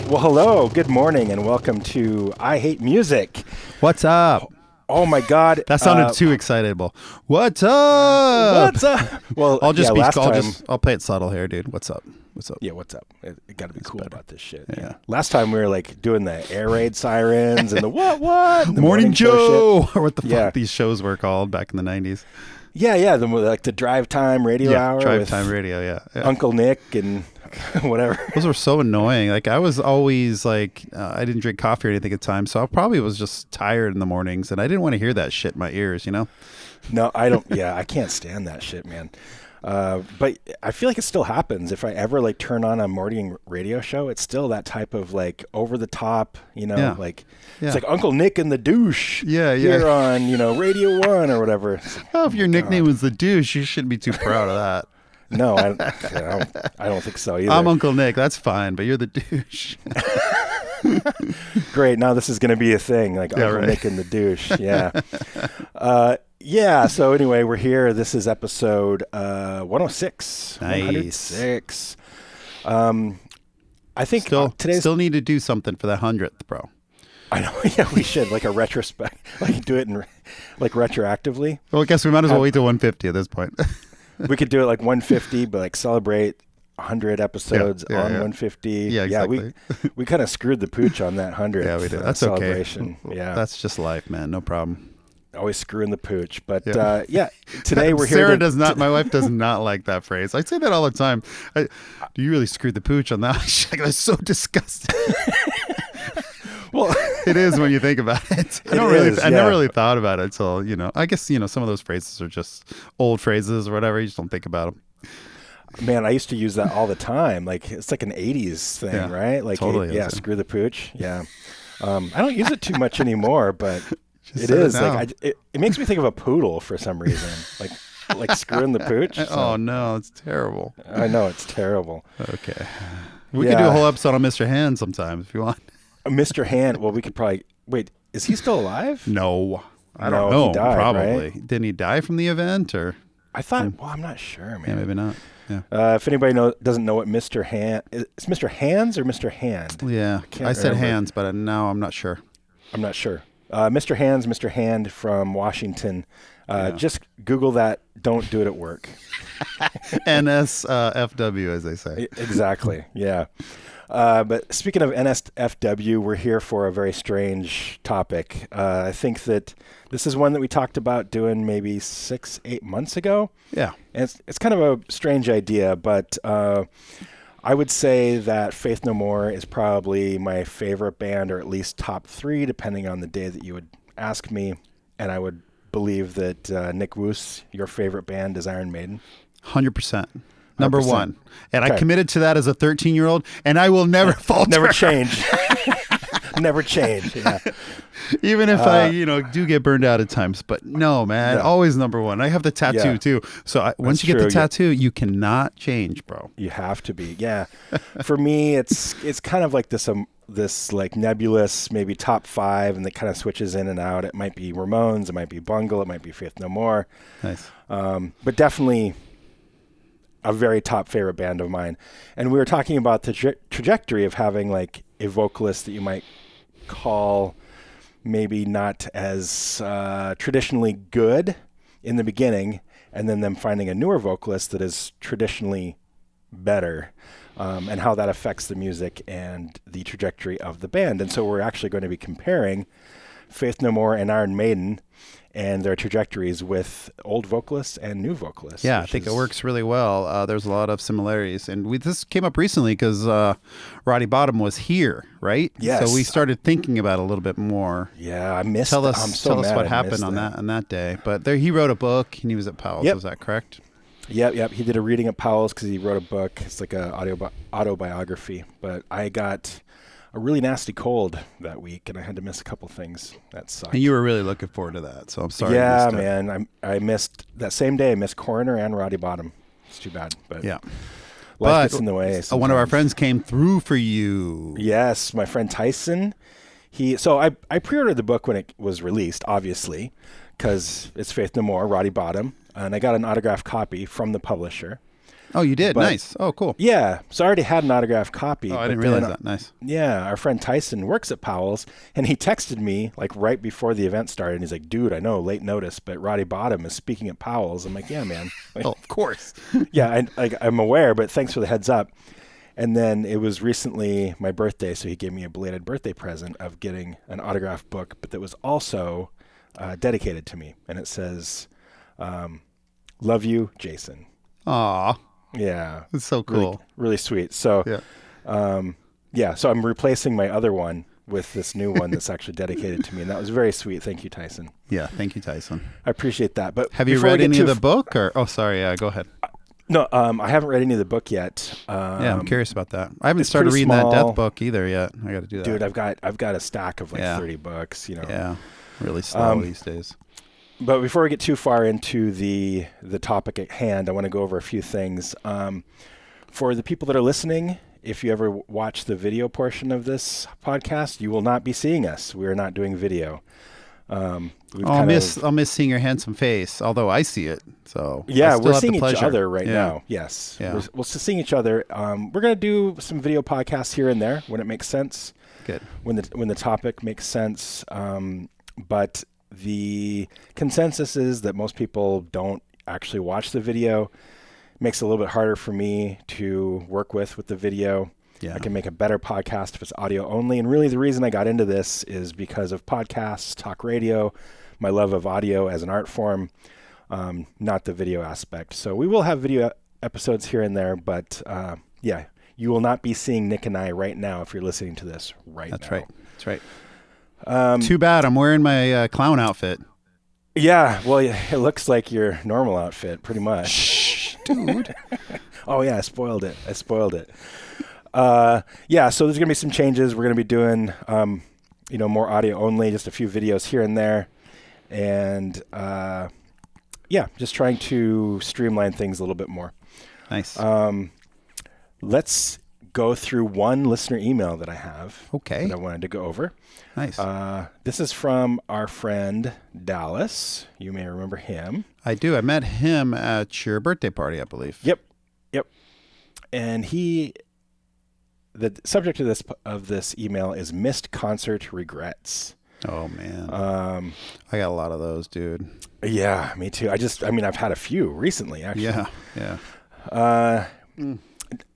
Well, hello, good morning, and welcome to I Hate Music. What's up? Oh my God, that sounded too excitable. What's up? What's up? Well, I'll play it subtle here, dude. What's up? What's up? Yeah, what's up? It got to be cool about this shit. Yeah. Last time we were like doing the air raid sirens and the what? The Morning Joe, shit. Or what the fuck these shows were called back in the 90s. Yeah, the drive time radio hour. Drive time radio, yeah. Uncle Nick and whatever. Those were so annoying. Like I was always like, I didn't drink coffee or anything at the time, so I probably was just tired in the mornings, and I didn't want to hear that shit in my ears, you know? No, I don't. Yeah, I can't stand that shit, man. But I feel like it still happens. If I ever like turn on a morning radio show, it's still that type of like over the top, you know, it's like Uncle Nick and the douche. Yeah. Here on, Radio 1 or whatever. Oh, if your nickname was the douche, you shouldn't be too proud of that. No, I don't think so either. I'm Uncle Nick. That's fine, but you're the douche. Great. Now this is going to be a thing, like Uncle Nick and the douche. Yeah. So anyway, we're here. This is episode 106. Nice. 106. I think still need to do something for the 100th, bro. I know. Yeah, we should like a retrospect, like do it in like retroactively. Well, I guess we might as well wait till 150 at this point. We could do it like 150, but like celebrate 100 episodes on 150. Yeah, exactly. Yeah, we kind of screwed the pooch on that 100th. Yeah, we did. That's celebration. Okay. Yeah, that's just life, man. No problem. Always screwing the pooch, but today we're here. Sarah does not. My wife does not like that phrase. I say that all the time. Do you really screwed the pooch on that? She's like, that's so disgusting. Well, it is when you think about it. I never really thought about it until, I guess, some of those phrases are just old phrases or whatever. You just don't think about them. Man, I used to use that all the time. Like, it's like an 80s thing, right? Like, totally screw the pooch. Yeah. I don't use it too much anymore, but it is. Like, it makes me think of a poodle for some reason. Like screwing the pooch. So. Oh, no, it's terrible. I know, it's terrible. Okay. We could do a whole episode on Mr. Hand sometime if you want. Mr. Hand, well, we could probably... Wait, is he still alive? No. I don't know. He died, probably. Right? Didn't he die from the event, or...? I thought... Well, I'm not sure, man. Yeah, maybe not. Yeah. If anybody doesn't know what Mr. Hand... Is Mr. Hands or Mr. Hand? Yeah. I said Hands, but now I'm not sure. I'm not sure. Mr. Hands, Mr. Hand from Washington. Just Google that. Don't do it at work. NSFW, as they say. Exactly. Yeah. But speaking of NSFW, we're here for a very strange topic. I think that this is one that we talked about doing maybe 6-8 months ago. Yeah. And it's kind of a strange idea, but I would say that Faith No More is probably my favorite band, or at least top 3, depending on the day that you would ask me. And I would believe that Nick Woos, your favorite band, is Iron Maiden. 100%. Number 1. And okay. I committed to that as a 13-year-old, and I will never falter. Never change. Never change. Yeah. Even if I, do get burned out at times. But no, man, always number 1. I have the tattoo, too. So once you get the tattoo, you cannot change, bro. You have to be. Yeah. For me, it's kind of like this like nebulous, maybe top 5, and it kind of switches in and out. It might be Ramones. It might be Bungle. It might be Faith No More. Nice. But definitely a very top favorite band of mine. And we were talking about the trajectory of having like a vocalist that you might call maybe not as traditionally good in the beginning, and then them finding a newer vocalist that is traditionally better, and how that affects the music and the trajectory of the band. And so we're actually going to be comparing Faith No More and Iron Maiden and their trajectories with old vocalists and new vocalists. Yeah, I think it works really well. There's a lot of similarities. And this came up recently because Roddy Bottum was here, right? Yes. So we started thinking about it a little bit more. Yeah, I missed Tell us what happened on that day. But he wrote a book, and he was at Powell's. Yep. Was that correct? Yep. He did a reading at Powell's because he wrote a book. It's like a autobiography. But I got a really nasty cold that week, and I had to miss a couple things. That sucked. And you were really looking forward to that, so I'm sorry. Yeah, man. I missed that same day. I missed Coroner and Roddy Bottum. It's too bad, but yeah, life gets in the way. Sometimes. One of our friends came through for you. Yes, my friend Tyson. I pre-ordered the book when it was released, obviously, because it's Faith No More, Roddy Bottum, and I got an autographed copy from the publisher. Oh, you did? Nice. Oh, cool. Yeah. So I already had an autographed copy. Oh, I didn't realize that. Nice. Yeah. Our friend Tyson works at Powell's, and he texted me like right before the event started. And he's like, dude, I know, late notice, but Roddy Bottom is speaking at Powell's. I'm like, yeah, man. Like, oh, of course. Yeah, I'm aware, but thanks for the heads up. And then it was recently my birthday, so he gave me a belated birthday present of getting an autographed book, but that was also dedicated to me. And it says, love you, Jason. Aw. Yeah. It's so cool. Really sweet. So, so I'm replacing my other one with this new one that's actually dedicated to me. And that was very sweet. Thank you, Tyson. Yeah. Thank you, Tyson. I appreciate that. But have you read any of the book or, oh, sorry. Yeah, go ahead. No, I haven't read any of the book yet. I'm curious about that. I haven't started reading that death book either yet. I got to do that. Dude, I've got a stack of like 30 books, you know. Yeah. Really slow these days. But before we get too far into the topic at hand, I want to go over a few things. For the people that are listening, if you ever watch the video portion of this podcast, you will not be seeing us. We are not doing video. I'll miss seeing your handsome face, although I see it. So yeah, we're seeing each other right now. Yes, we're seeing each other. We're gonna do some video podcasts here and there when it makes sense. Good. When the topic makes sense. But the consensus is that most people don't actually watch the video. It makes it a little bit harder for me to work with the video. Yeah. I can make a better podcast if it's audio only. And really the reason I got into this is because of podcasts, talk radio, my love of audio as an art form, not the video aspect. So we will have video episodes here and there, but you will not be seeing Nick and I right now if you're listening to this right now. That's right. Too bad. I'm wearing my clown outfit. Yeah, well, it looks like your normal outfit, pretty much. Shh, dude. Oh, yeah, I spoiled it. So there's going to be some changes. We're going to be doing, more audio only, just a few videos here and there. And, just trying to streamline things a little bit more. Nice. Let's go through one listener email that I have. Okay. That I wanted to go over. Nice. This is from our friend Dallas. You may remember him. I do. I met him at your birthday party, I believe. Yep. And the subject of this email is missed concert regrets. Oh man. I got a lot of those, dude. Yeah, me too. I've had a few recently, actually. Yeah.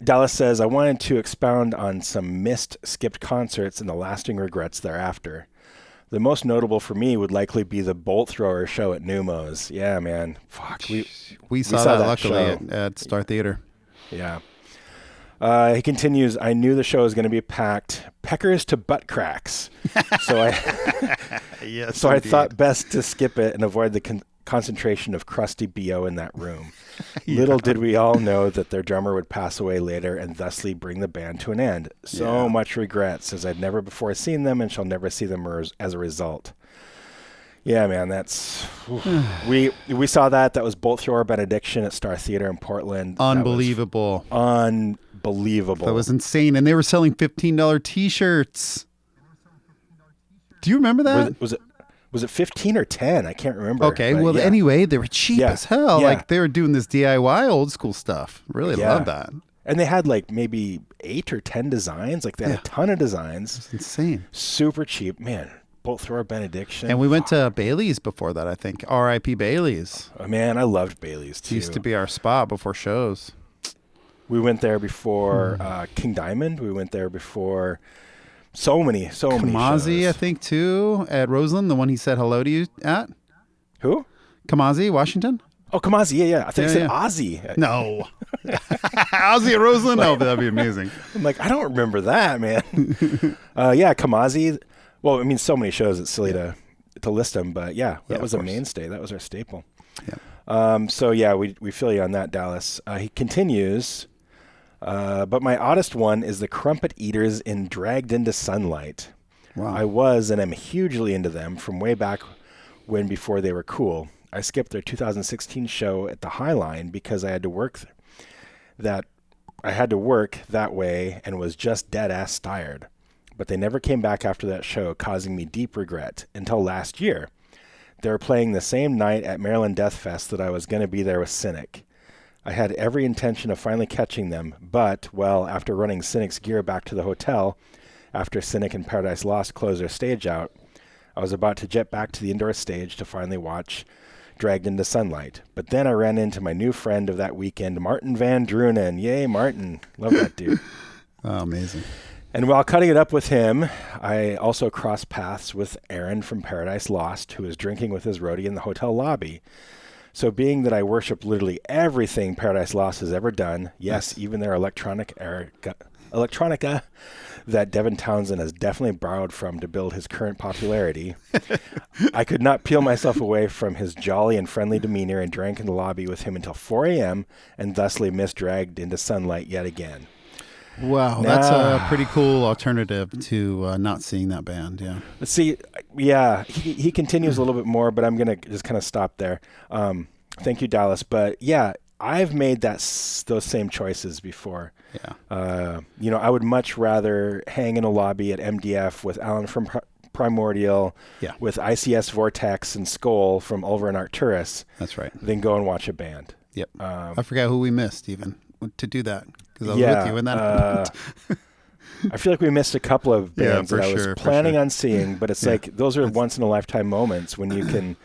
Dallas says, I wanted to expound on some skipped concerts and the lasting regrets thereafter. The most notable for me would likely be the Bolt Thrower show at Numos. Yeah, man. Fuck. We saw that luckily at Star Theater. Yeah. He continues, I knew the show was going to be packed, peckers to butt cracks. So I thought best to skip it and avoid the concentration of crusty BO in that room. Little did we all know that their drummer would pass away later and thusly bring the band to an end. So much regrets, as I'd never before seen them and shall never see them as a result. Yeah, man, that's... we saw that. That was Bolt Thrower Benediction at Star Theater in Portland. Unbelievable. Unbelievable. That was insane. And they were selling $15 T-shirts. Do you remember that? Was it 15 or 10? I can't remember. Okay, well, anyway, they were cheap as hell. Yeah. Like, they were doing this DIY old school stuff. Really love that. And they had, like, maybe 8 or 10 designs. Like, they had a ton of designs. It's insane. Super cheap. Man, Bolt Thrower Benediction. And we went to Bailey's before that, I think. R.I.P. Bailey's. Oh, man, I loved Bailey's, too. It used to be our spot before shows. We went there before King Diamond. We went there before... So many Kamazi, shows. I think, too, at Roseland, the one he said hello to you at. Who? Kamazi, Washington. Oh, Kamazi, yeah. I think you said Ozzy. No. Ozzy at Roseland? Oh, that'd be amazing. I'm like, I don't remember that, man. Kamazi. Well, I mean, so many shows, it's silly to list them, but that was a mainstay. That was our staple. Yeah. We feel you on that, Dallas. He continues... but my oddest one is the Crumpet Eaters in Dragged into Sunlight. Wow. I was and am hugely into them from way back when before they were cool. I skipped their 2016 show at the Highline because I had to work that way and was just dead ass tired. But they never came back after that show, causing me deep regret until last year. They were playing the same night at Maryland Death Fest that I was going to be there with Cynic. I had every intention of finally catching them, but, well, after running Cynic's gear back to the hotel, after Cynic and Paradise Lost closed their stage out, I was about to jet back to the indoor stage to finally watch Dragged into Sunlight. But then I ran into my new friend of that weekend, Martin Van Drunen. Yay, Martin. Love that dude. Oh, amazing. And while cutting it up with him, I also crossed paths with Aaron from Paradise Lost, who was drinking with his roadie in the hotel lobby. So being that I worship literally everything Paradise Lost has ever done, yes, even their electronica that Devin Townsend has definitely borrowed from to build his current popularity, I could not peel myself away from his jolly and friendly demeanor and drank in the lobby with him until 4 a.m. and thusly missed Dragged into Sunlight yet again. Wow, that's a pretty cool alternative to not seeing that band. Yeah. Let's see. Yeah, he continues a little bit more, but I'm gonna just kind of stop there. Thank you, Dallas. But yeah, I've made those same choices before. Yeah. I would much rather hang in a lobby at MDF with Alan from Primordial, with ICS Vortex and Skull from Ulver and Arcturus. That's right. Than go and watch a band. Yep. I forgot who we missed even to do that. Because I was with you in that. I feel like we missed a couple of bands that I was planning on seeing, but it's like those are once in a lifetime moments when you can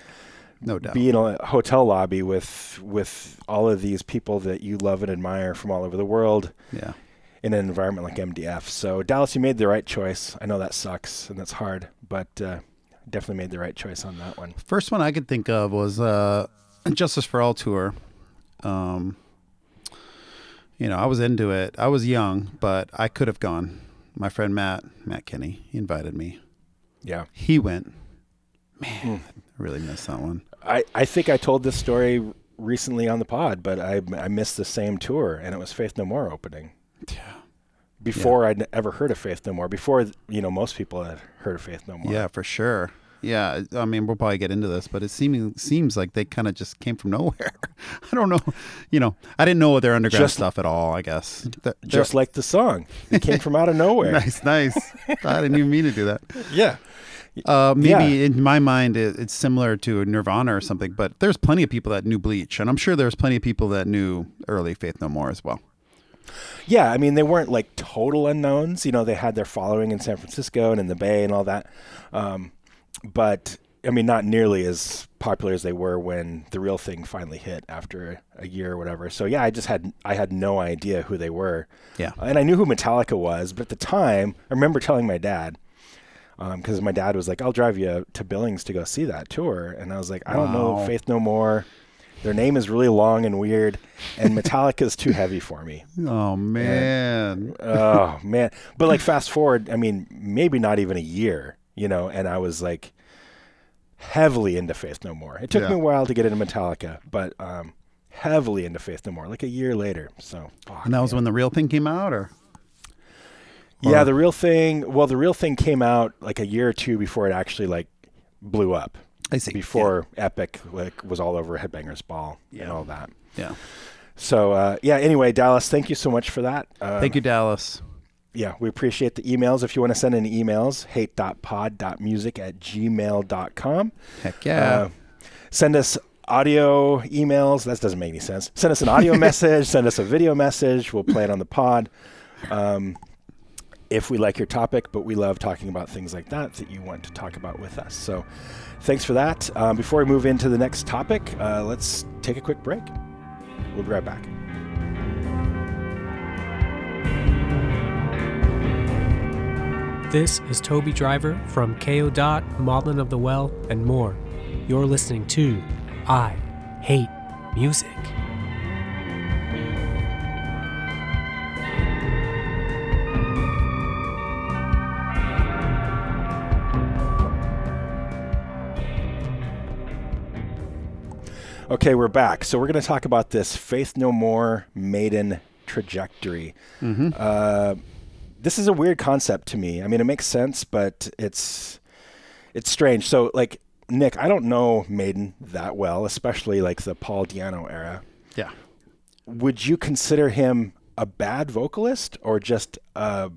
no doubt be in a hotel lobby with all of these people that you love and admire from all over the world. Yeah. In an environment like MDF. So Dallas, you made the right choice. I know that sucks and that's hard, but definitely made the right choice on that one. First one I could think of was Justice for All tour. I was into it. I was young, but I could have gone. My friend Matt Kenny, he invited me. Yeah. He went. Man, I really missed that one. I think I told this story recently on the pod, but I missed the same tour, and it was Faith No More opening. Yeah. Before I'd ever heard of Faith No More. Before, most people had heard of Faith No More. Yeah, for sure. Yeah, I mean, we'll probably get into this, but it seems like they kind of just came from nowhere. I don't know. I didn't know their underground stuff at all, I guess. Just like the song. It came from out of nowhere. Nice. I didn't even mean to do that. Yeah. Maybe in my mind, it's similar to Nirvana or something, but there's plenty of people that knew Bleach, and I'm sure there's plenty of people that knew early Faith No More as well. Yeah, I mean, they weren't like total unknowns. They had their following in San Francisco and in the Bay and all that. But I mean, not nearly as popular as they were when The Real Thing finally hit after a year or whatever. So yeah, I had no idea who they were. Yeah. And I knew who Metallica was, but at the time, I remember telling my dad, because my dad was like, I'll drive you to Billings to go see that tour. And I was like, I don't know Faith No More. Their name is really long and weird, and Metallica is too heavy for me. Oh, man. But like fast forward, I mean, maybe not even a year, and I was like heavily into Faith No More. It took me a while to get into Metallica, but heavily into Faith No More, like a year later. So, and that was when The Real Thing came out, or? Yeah, The Real Thing. Well, The Real Thing came out like a year or two before it actually like blew up. I see. Before Epic was all over Headbangers Ball and all that. Yeah. So anyway, Dallas, thank you so much for that. Thank you, Dallas. Yeah, we appreciate the emails. If you want to send any emails, hate.pod.music@gmail.com. Heck yeah. Send us audio emails. That doesn't make any sense. Send us an audio message. Send us a video message. We'll play it on the pod. If we like your topic, but we love talking about things like that you want to talk about with us. So thanks for that. Before we move into the next topic, let's take a quick break. We'll be right back. This is Toby Driver from KO. Maudlin of the Well, and more. You're listening to I Hate Music. Okay, we're back. So we're going to talk about this Faith No More Maiden trajectory. Mm-hmm. This is a weird concept to me. I mean, it makes sense, but it's strange. So, like, Nick, I don't know Maiden that well, especially like the Paul Di'Anno era. Yeah. Would you consider him a bad vocalist or just a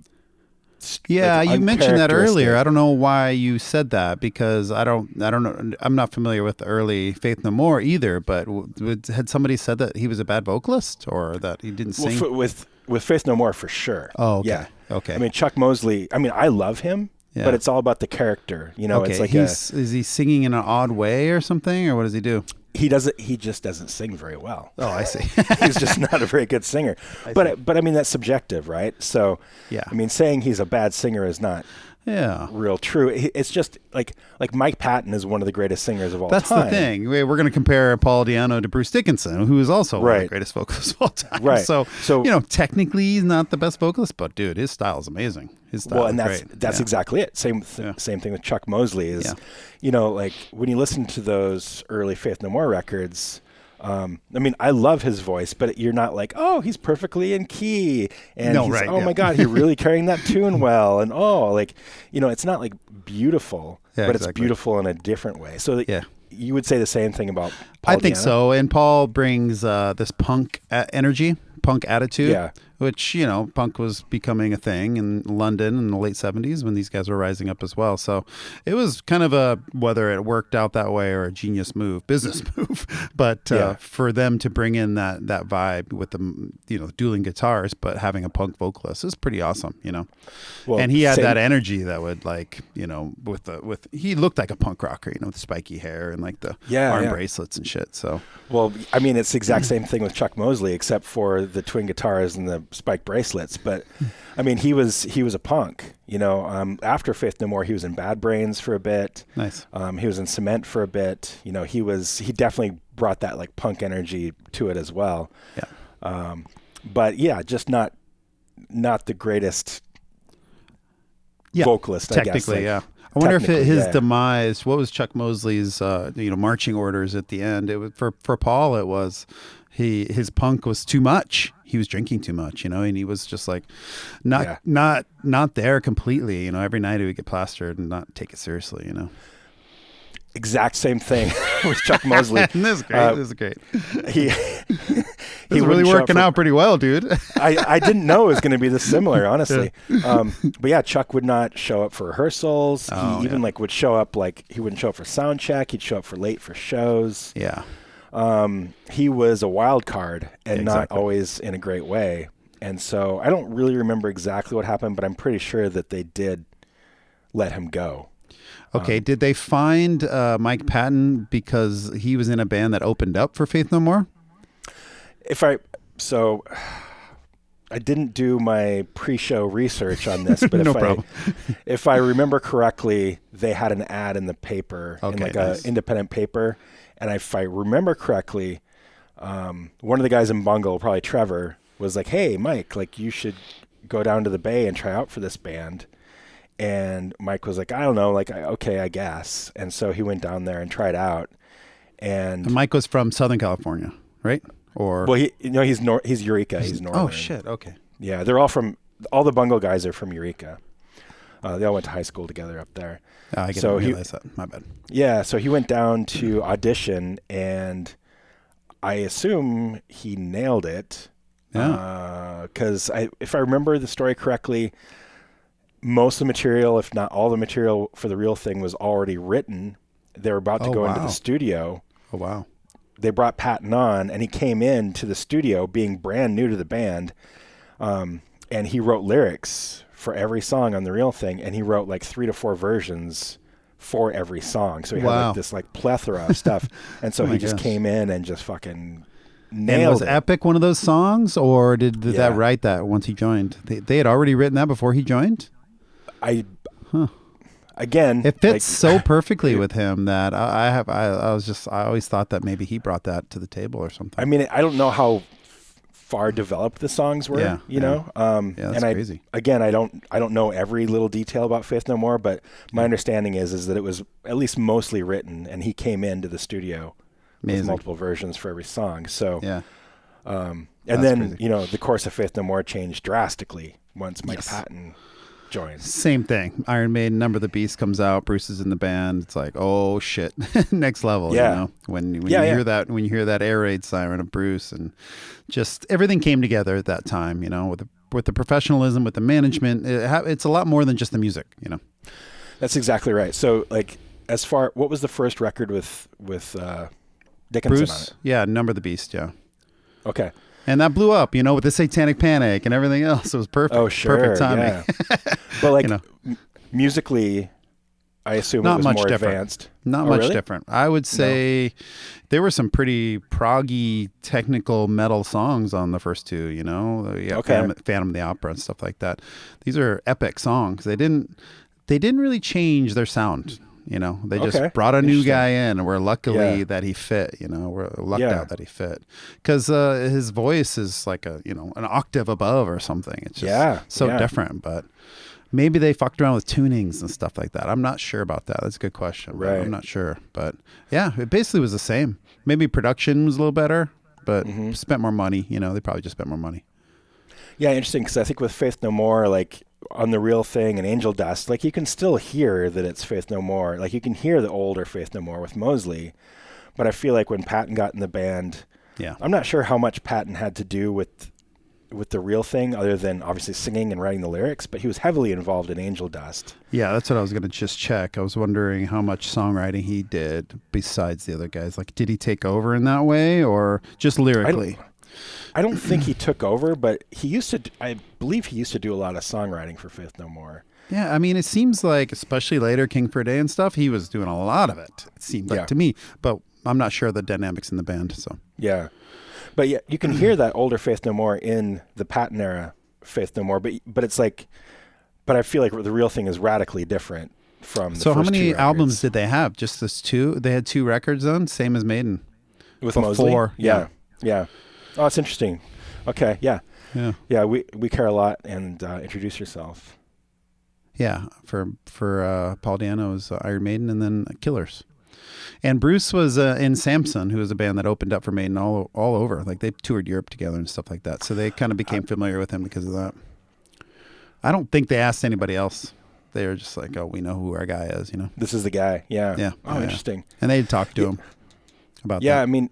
Yeah, you mentioned that earlier. I don't know why you said that, because I don't know. I'm not familiar with the early Faith No More either. But had somebody said that he was a bad vocalist or that he didn't sing? Well, with Faith No More for sure. Oh, okay. Yeah. Okay. I mean, Chuck Mosley. I mean, I love him, but it's all about the character. You know, okay. It's like is he singing in an odd way or something, or what does he do? He just doesn't sing very well. Oh, I see. He's just not a very good singer. But I mean, that's subjective, right? So, yeah. I mean, saying he's a bad singer is not real true. It's just like Mike Patton is one of the greatest singers of all time. That's the thing. We're going to compare Paul Di'Anno to Bruce Dickinson, who is also one of the greatest vocalists of all time. Right. So technically he's not the best vocalist, but dude, his style is amazing. His style is great. That's exactly it. Same thing with Chuck Mosley is, like when you listen to those early Faith No More records, I mean, I love his voice, but you're not like, oh, he's perfectly in key. And my God, he's really carrying that tune well. And it's not like beautiful, but it's beautiful in a different way. So you would say the same thing about Paul I think Di'Anno? so. And Paul brings this punk energy, punk attitude. Yeah. Which, punk was becoming a thing in London in the late 70s when these guys were rising up as well. So it was kind of whether it worked out that way or a genius move, business move. But for them to bring in that vibe with the, dueling guitars, but having a punk vocalist is pretty awesome, Well, and he had that energy that would he looked like a punk rocker, with the spiky hair and like the arm bracelets and shit. So, well, I mean, it's the exact same thing with Chuck Mosley, except for the twin guitars and the spike bracelets. But I mean, he was a punk, after Faith No More, he was in Bad Brains for a bit. Nice. He was in Cement for a bit. He definitely brought that like punk energy to it as well. Yeah. But just not the greatest vocalist, I guess. Technically, I wonder if his demise, what was Chuck Mosley's, marching orders at the end? It was for Paul, it was his punk was too much. He was drinking too much, and he was just like not there completely. Every night he would get plastered and not take it seriously. Exact same thing with Chuck Mosley. This is great. He really working out pretty well, dude. I didn't know it was going to be this similar, honestly. But Chuck would not show up for rehearsals. He even would show up he wouldn't show up for sound check. He'd show up late for shows. Yeah. He was a wild card and not always in a great way. And so I don't really remember exactly what happened, but I'm pretty sure that they did let him go. Okay. Did they find Mike Patton because he was in a band that opened up for Faith No More? I didn't do my pre-show research on this, but problem. If I remember correctly, they had an ad in the paper, in an independent paper. And if I remember correctly, one of the guys in Bungle, probably Trevor, was like, hey, Mike, you should go down to the Bay and try out for this band. And Mike was like, I don't know, okay, I guess. And so he went down there and tried out. And Mike was from Southern California, right? Or he's Eureka. He's northern. Oh shit. Okay. Yeah, they're all the Bungle guys are from Eureka. They all went to high school together up there. I didn't realize that. My bad. Yeah, so he went down to audition, and I assume he nailed it. Yeah. Because if I remember the story correctly, most of the material, if not all the material for the real thing, was already written. They were about to go into the studio. Oh, wow. They brought Patton on, and he came into the studio being brand new to the band, and he wrote lyrics for every song on the real thing, and he wrote 3 to 4 versions for every song. So he had this plethora of stuff, and so he just came in and just fucking nailed it. Was Epic one of those songs, or did that write that once he joined? They had already written that before he joined? Again, it fits so perfectly with him that I always thought that maybe he brought that to the table or something. I mean, I don't know how far developed the songs were, that's crazy. Again, I don't know every little detail about Faith No More, but my understanding is that it was at least mostly written, and he came into the studio with multiple versions for every song. So and then crazy. The course of Faith No More changed drastically once Mike Patton joins. Same thing. Iron Maiden, Number of the Beast comes out. Bruce is in the band. It's like, oh shit, next level. Yeah. You know, when you hear that air raid siren of Bruce, and just everything came together at that time. You know, with the professionalism, with the management, it's a lot more than just the music. You know, that's exactly right. So, like, what was the first record with Dickinson Bruce? on it? Yeah, Number of the Beast. Yeah. Okay. And that blew up, you know, with the Satanic Panic and everything else. It was perfect. Oh, sure. Perfect timing. Yeah. But like musically, I assume it was more advanced. Not much different. I would say there were some pretty proggy technical metal songs on the first two, you know. Phantom of the Opera and stuff like that. These are epic songs. They didn't really change their sound. You know, they just brought a new guy in, and we're luckily that he fit. You know, we're lucked out that he fit, because his voice is like an octave above or something. It's just different. But maybe they fucked around with tunings and stuff like that. I'm not sure about that. That's a good question. Right. I'm not sure, but yeah, it basically was the same. Maybe production was a little better, but spent more money. You know, they probably just spent more money. Yeah, interesting, because I think with Faith No More, like, on The Real Thing and Angel Dust, like, you can still hear that it's Faith No More. Like, you can hear the older Faith No More with Mosley, but I feel like when Patton got in the band, I'm not sure how much Patton had to do with The Real Thing, other than obviously singing and writing the lyrics, but he was heavily involved in Angel Dust. Yeah, that's what I was going to just check. I was wondering how much songwriting he did besides the other guys. Like, did he take over in that way, or just lyrically? I don't think he took over, but I believe he used to do a lot of songwriting for Faith No More. Yeah, I mean, it seems like, especially later, King for a Day and stuff, he was doing a lot of it, it seemed like to me. But I'm not sure of the dynamics in the band, so. Yeah. But yeah, you can hear that older Faith No More in the Patton era Faith No More, but it's like, but I feel like The Real Thing is radically different from the first two records. So how many albums did they have? Just this two? They had 2 records on, same as Maiden. With Mosley? Yeah. Oh, it's interesting. Okay, yeah. We care a lot, and introduce yourself. Yeah, for Paul Dano's Iron Maiden, and then Killers. And Bruce was in Samson, who was a band that opened up for Maiden all over. Like, they toured Europe together and stuff like that. So they kind of became familiar with him because of that. I don't think they asked anybody else. They were just like, oh, we know who our guy is, you know. This is the guy. Yeah. Oh, interesting. And they talked to him about that. Yeah, I mean,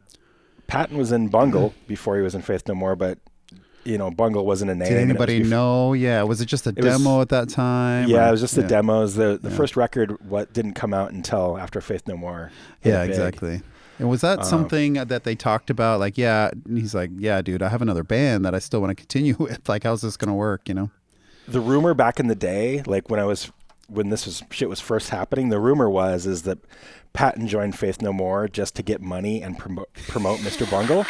Patton was in Bungle before he was in Faith No More, but, you know, Bungle wasn't a name. Did anybody know? Yeah, was it just a demo at that time? Yeah, it was just the demos. The first record didn't come out until after Faith No More. Yeah, exactly. And was that something that they talked about? Like, he's like, yeah, dude, I have another band that I still want to continue with. Like, how's this going to work, you know? The rumor back in the day, like when shit was first happening, the rumor is that Patton joined Faith No More just to get money and promote Mr. Bungle.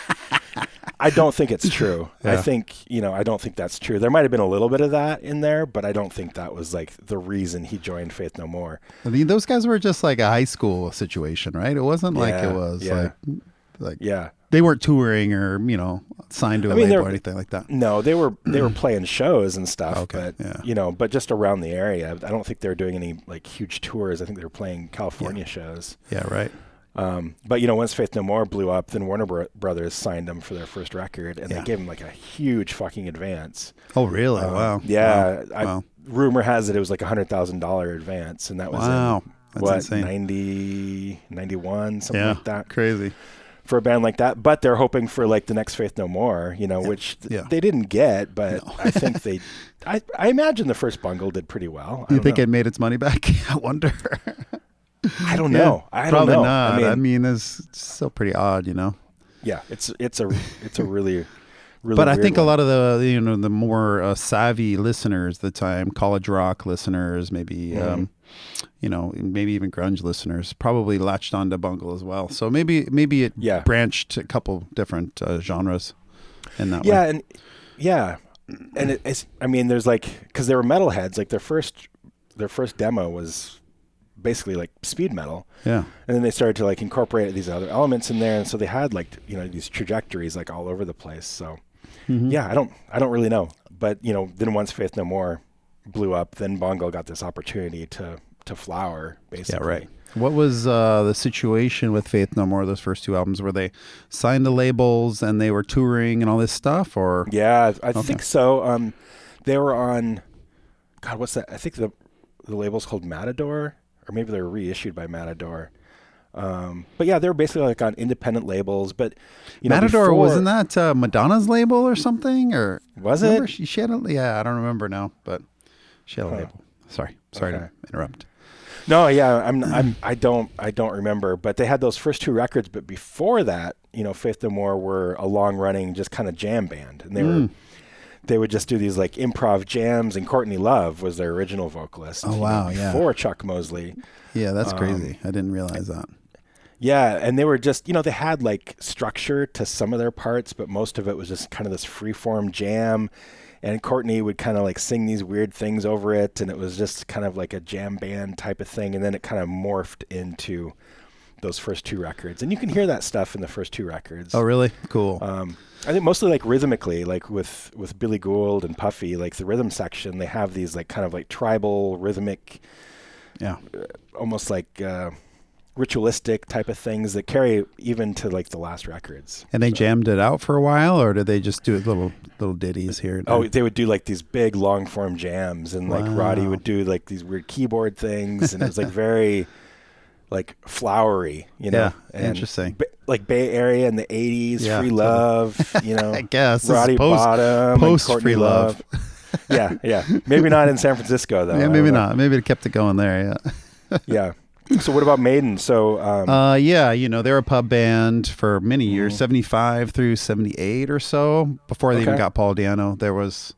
I don't think it's true. I don't think that's true. There might have been a little bit of that in there, but I don't think that was like the reason he joined Faith No More. I mean, those guys were just like a high school situation, right? It wasn't like it was like they weren't touring or, you know, signed to a label or anything like that. No, they were playing shows and stuff, but just around the area. I don't think they were doing any like huge tours. I think they were playing California shows. Yeah, right. But, you know, once Faith No More blew up, then Warner Brothers signed them for their first record, and they gave them like a huge fucking advance. Oh, really? Wow. Yeah. Wow. Rumor has it was like $100,000 advance, and that was in 90, 91, something like that. Crazy. For a band like that, but they're hoping for like the next Faith No More, you know, which they didn't get, but I think I imagine the first Bungle did pretty well. You think it made its money back? I wonder. I don't know. Probably not. I mean, it's still pretty odd, you know. Yeah, it's a really but I think one. A lot of the more savvy listeners at the time, college rock listeners, maybe maybe even grunge listeners, probably latched onto Bungle as well. So maybe it branched a couple different genres in that way. And it's I mean, there's like, because they were metalheads, like their first demo was basically like speed metal. Yeah. And then they started to like incorporate these other elements in there, and so they had like, you know, these trajectories like all over the place. So I don't really know. But, you know, then once Faith No More blew up, then Bungle got this opportunity to flower, basically. Yeah, right. What was the situation with Faith No More, those first 2 albums? Were they signed to labels and they were touring and all this stuff, or? Yeah, I think so. They were on God, what's that? I think the label's called Matador, or maybe they were reissued by Matador. But yeah, they were basically like on independent labels. But Matador, wasn't that Madonna's label or something? Or was it? She had I don't remember now, but she had a label. Sorry Okay. to interrupt. No, yeah, I don't remember. But they had those first 2 records. But before that, Faith No More were a long running, just kind of jam band, and they would just do these like improv jams. And Courtney Love was their original vocalist. Oh wow, before Chuck Mosley. Yeah, that's crazy. I didn't realize that. Yeah, and they were just, they had like structure to some of their parts, but most of it was just kind of this free-form jam. And Courtney would kind of like sing these weird things over it, and it was just kind of like a jam band type of thing. And then it kind of morphed into those first 2 records. And you can hear that stuff in the first 2 records. Oh, really? Cool. I think mostly like rhythmically, like with Billy Gould and Puffy, like the rhythm section, they have these like kind of like tribal rhythmic, almost like ritualistic type of things that carry even to like the last records. And they jammed it out for a while, or did they just do little ditties here? Oh, they would do like these big long form jams, and like Roddy would do like these weird keyboard things, and it was like very like flowery, Yeah, and interesting. Like Bay Area in the 80s, Free Love, I guess. Roddy Bottom, post and Courtney Free Love. Yeah. Maybe not in San Francisco though. Yeah, maybe not. Maybe it kept it going there. Yeah. Yeah. So what about Maiden? So they were a pub band for many years, 75 through 78 or so, before they even got Paul Di'Anno. There was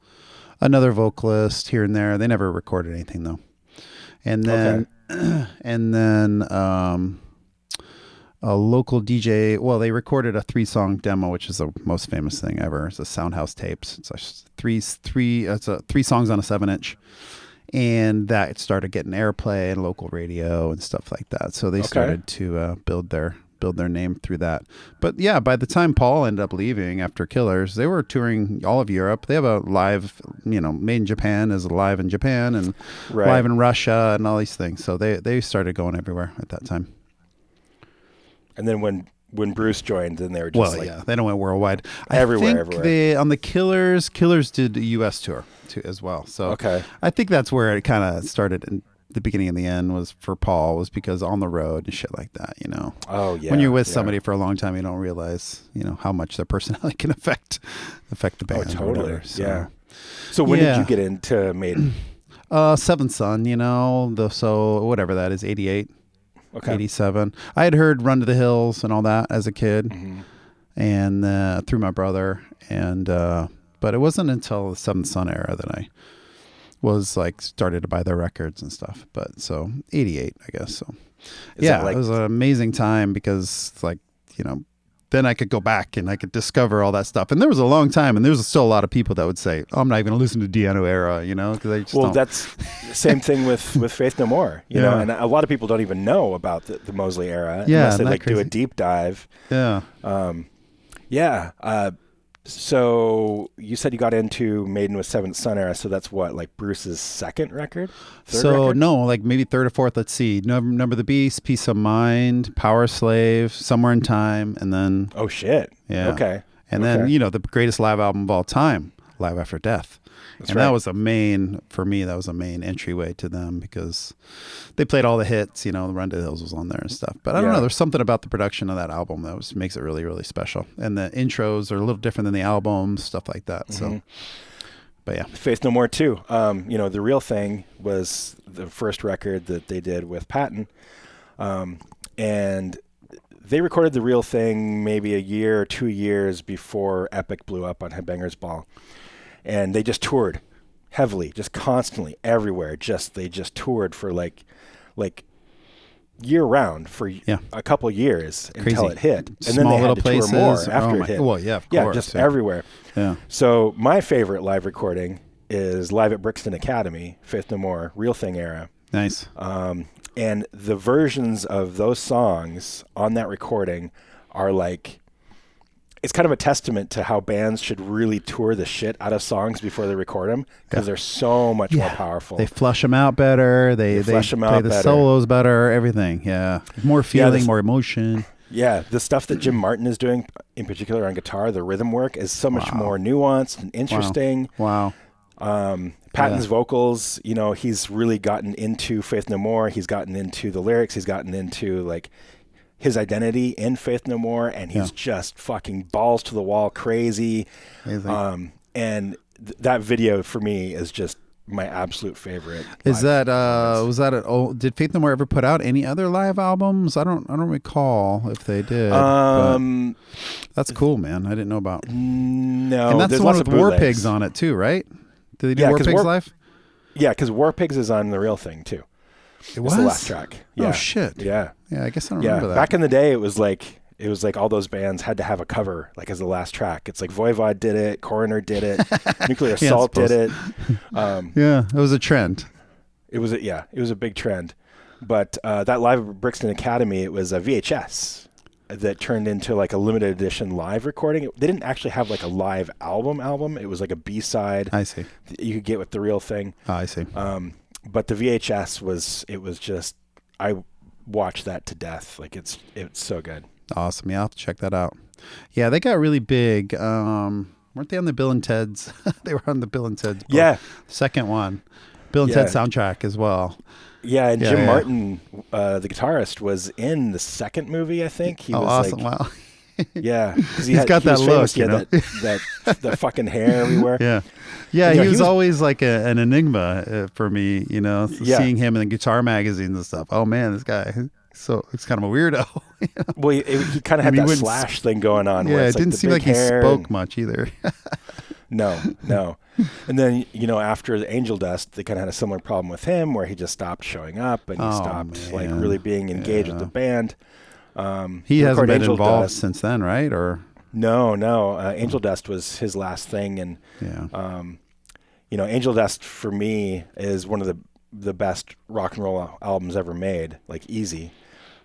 another vocalist here and there. They never recorded anything though. And then a local DJ, well, they recorded a 3-song demo, which is the most famous thing ever. It's a Soundhouse tapes. It's three songs on a 7-inch. And that started getting airplay and local radio and stuff like that. So they started to build their name through that. But yeah, by the time Paul ended up leaving after Killers, they were touring all of Europe. They have a live, Made in Japan is live in Japan and live in Russia and all these things. So they started going everywhere at that time. And then when Bruce joined, then they were just they don't went worldwide. Everywhere. On the Killers did a U.S. tour too as well. So I think that's where it kind of started. In the beginning and the end was for Paul, was because on the road and shit like that. Oh yeah. When you're with somebody for a long time, you don't realize how much their personality can affect the band. Oh, totally. Or whatever, so. Yeah. So when did you get into Maiden? Seventh Son. So whatever that is, 88. Okay. 87. I had heard Run to the Hills and all that as a kid, and through my brother, and but it wasn't until the Seventh Son era that I was like started to buy their records and stuff. But so 88, I guess. So it was an amazing time because then I could go back and I could discover all that stuff. And there was a long time, and there was still a lot of people that would say, "Oh, I'm not even going to listen to Di'Anno era," because I just don't. That's the same thing with Faith No More, know, and a lot of people don't even know about the Mosley era unless they do a deep dive. Yeah. So you said you got into Maiden with Seventh Son era, so that's what, like Bruce's second record? Third record? No, like maybe third or fourth. Let's see. Number of the Beast, Peace of Mind, Power Slave, Somewhere in Time, and then... Oh, shit. Yeah. Okay. And then, the greatest live album of all time, Live After Death. That was for me, that was a main entryway to them because they played all the hits, the Run to the Hills was on there and stuff. But I don't know, there's something about the production of that album that makes it really, really special. And the intros are a little different than the album, stuff like that. So, but yeah. Faith No More too. The Real Thing was the first record that they did with Patton. And they recorded The Real Thing maybe a year or 2 years before Epic blew up on Headbangers Ball. And they just toured heavily, just constantly everywhere. They just toured for like year round for a couple years until it hit. And Small then they had to places. tour more after it hit. Well, yeah, of course. Just everywhere. Yeah. So my favorite live recording is live at Brixton Academy, Faith No More, Real Thing era. Nice. And the versions of those songs on that recording are like, it's kind of a testament to how bands should really tour the shit out of songs before they record them because they're so much more powerful. They flush them out better. They flush them play out the better. Solos better. Everything. Yeah. More feeling, more emotion. Yeah. The stuff that Jim Martin is doing, in particular on guitar, the rhythm work is so much more nuanced and interesting. Wow. Patton's vocals, you know, he's really gotten into Faith No More. He's gotten into the lyrics. He's gotten into like his identity in Faith No More, and he's just fucking balls to the wall crazy. And that video for me is just my absolute favorite. Is that did Faith No More ever put out any other live albums? I don't recall if they did. That's cool, man. I didn't know about. No, and that's the one with War Pigs on it too, right? Did they do War Pigs live? Yeah, because War Pigs is on the real thing too. It was the last track. Yeah. Oh shit. Yeah. Yeah, I guess I don't remember that. Back in the day, it was like all those bands had to have a cover like as the last track. It's like Voivod did it, Coroner did it, Nuclear Assault did it. It was a trend. It was a big trend. But that live at Brixton Academy, it was a VHS that turned into like a limited edition live recording. They didn't actually have like a live album. It was like a B-side. I see. That you could get with the real thing. Oh, I see. But the VHS was just, I watched that to death. Like it's so good. Awesome. Yeah, I'll have to check that out. Yeah, they got really big. Weren't they on the Bill and Ted's? They were on the Bill and Ted's. Second one. Bill and Ted soundtrack as well. Yeah, and Jim Martin, the guitarist, was in the second movie, I think. He was awesome. Like, wow. Yeah, because he's got that look. You know? that fucking hair everywhere. Yeah. Yeah, he was always like an enigma for me, you know, seeing him in the guitar magazines and stuff. Oh, man, this guy, so it's kind of a weirdo. You know? Well, he kind of had that Slash thing going on. Yeah, where it didn't seem like he spoke much either. No. And then, you know, after the Angel Dust, they kind of had a similar problem with him where he just stopped showing up and he stopped like really being engaged with the band. He hasn't been involved since then, right? Or no. Angel Dust was his last thing, and you know, Angel Dust for me is one of the best rock and roll albums ever made, like easy.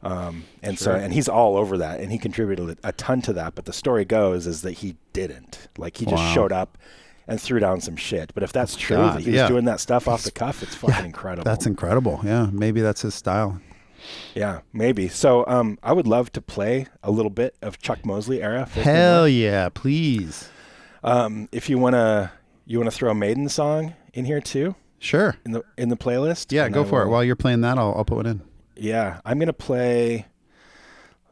And he's all over that, and he contributed a ton to that. But the story goes is that he didn't. Like he just showed up and threw down some shit. But if that's true, that he was doing that stuff off the cuff, it's fucking incredible. That's incredible. Yeah, maybe that's his style. Yeah, maybe. So I would love to play a little bit of Chuck Mosley era. Hell yeah, please. If you wanna throw a Maiden song in here too? Sure. In the playlist? Yeah, go for it. While you're playing that, I'll put one in. Yeah, I'm gonna play.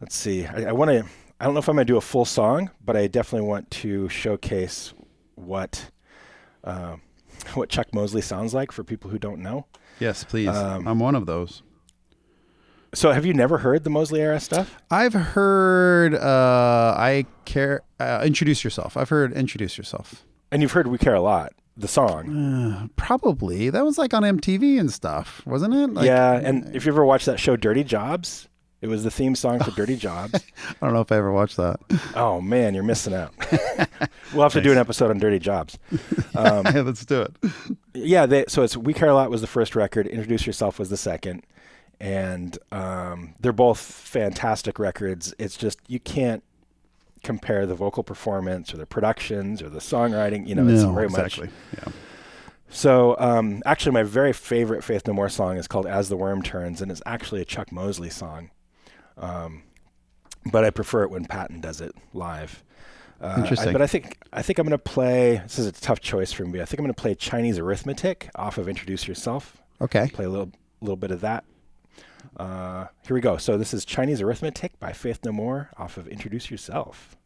Let's see. I don't know if I'm gonna do a full song, but I definitely want to showcase what Chuck Mosley sounds like for people who don't know. Yes, please. I'm one of those. So have you never heard the Mosley era stuff? I've heard Introduce Yourself. I've heard Introduce Yourself. And you've heard We Care a Lot, the song. Probably. That was like on MTV and stuff, wasn't it? Like, yeah, and if you ever watched that show Dirty Jobs, it was the theme song for Dirty Jobs. I don't know if I ever watched that. Oh, man, you're missing out. We'll have to do an episode on Dirty Jobs. Let's do it. Yeah, so it's We Care a Lot was the first record, Introduce Yourself was the second. And they're both fantastic records. It's just you can't compare the vocal performance or the productions or the songwriting. You know, it's very much. Yeah. So actually, my very favorite Faith No More song is called "As the Worm Turns," and it's actually a Chuck Mosley song. But I prefer it when Patton does it live. Interesting. But I think I'm going to play. This is a tough choice for me. I think I'm going to play Chinese Arithmetic off of Introduce Yourself. Okay. Play a little bit of that. Here we go. So this is Chinese Arithmetic by Faith No More off of Introduce Yourself.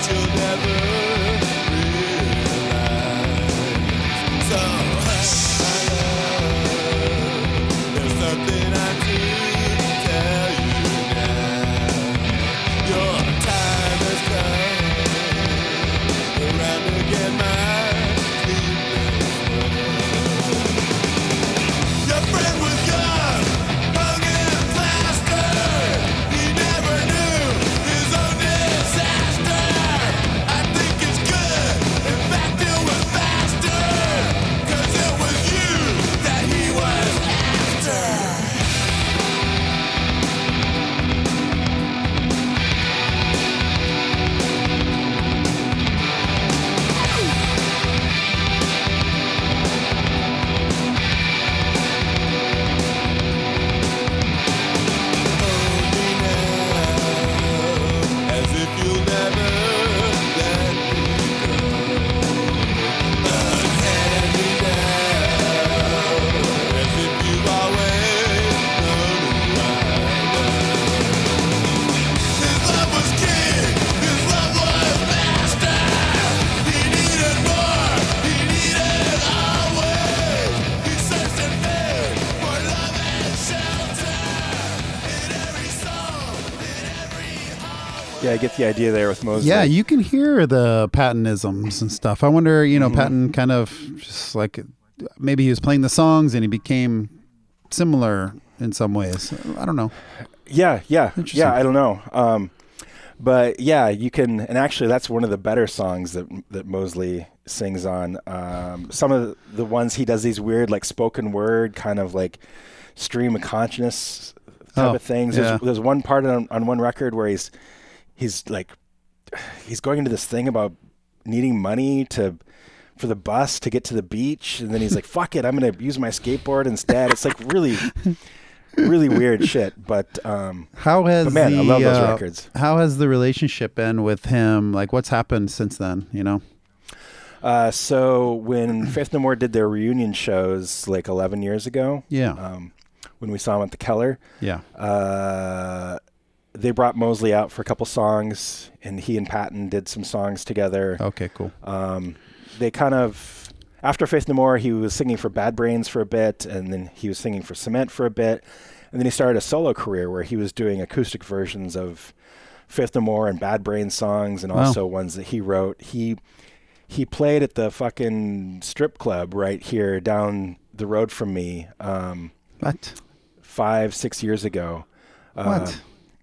you'll never realize. So hush, my love, there's something I need to tell you now. Your time has come around again, my sleepless love. Your friend was young, hung in plaster. He never knew his own disaster. I think it's good, in fact it was faster, 'cause it was you that he was after. As if you'll never let me go. Hand me down, as if you've always known who I was. His love was king, his love was master. He needed more, he needed always. He searched and paid for love and shelter. In every song, in every hallway. Yeah, I get the idea there with Mosley. Yeah, you can hear the Pattonisms and stuff. I wonder, Patton kind of just like maybe he was playing the songs and he became similar in some ways. I don't know. Yeah. Interesting. I don't know. But yeah, you can, and actually that's one of the better songs that Mosley sings on. Some of the ones he does these weird like spoken word kind of like stream of consciousness type of things. yeah. There's one part on one record where he's going into this thing about needing money for the bus to get to the beach, and then he's like, fuck it, I'm gonna use my skateboard instead. It's like really really weird shit, but How has but man, I love those records. How has the relationship been with him? Like, what's happened since then? So when Faith No More did their reunion shows like 11 years ago, when we saw him at the Keller, they brought Mosley out for a couple songs, and he and Patton did some songs together. Okay, cool. They kind of, after Faith No More, he was singing for Bad Brains for a bit, and then he was singing for Cement for a bit, and then he started a solo career where he was doing acoustic versions of Faith No More and Bad Brains songs, and also ones that he wrote. He played at the fucking strip club right here down the road from me. What? 5-6 years ago. What?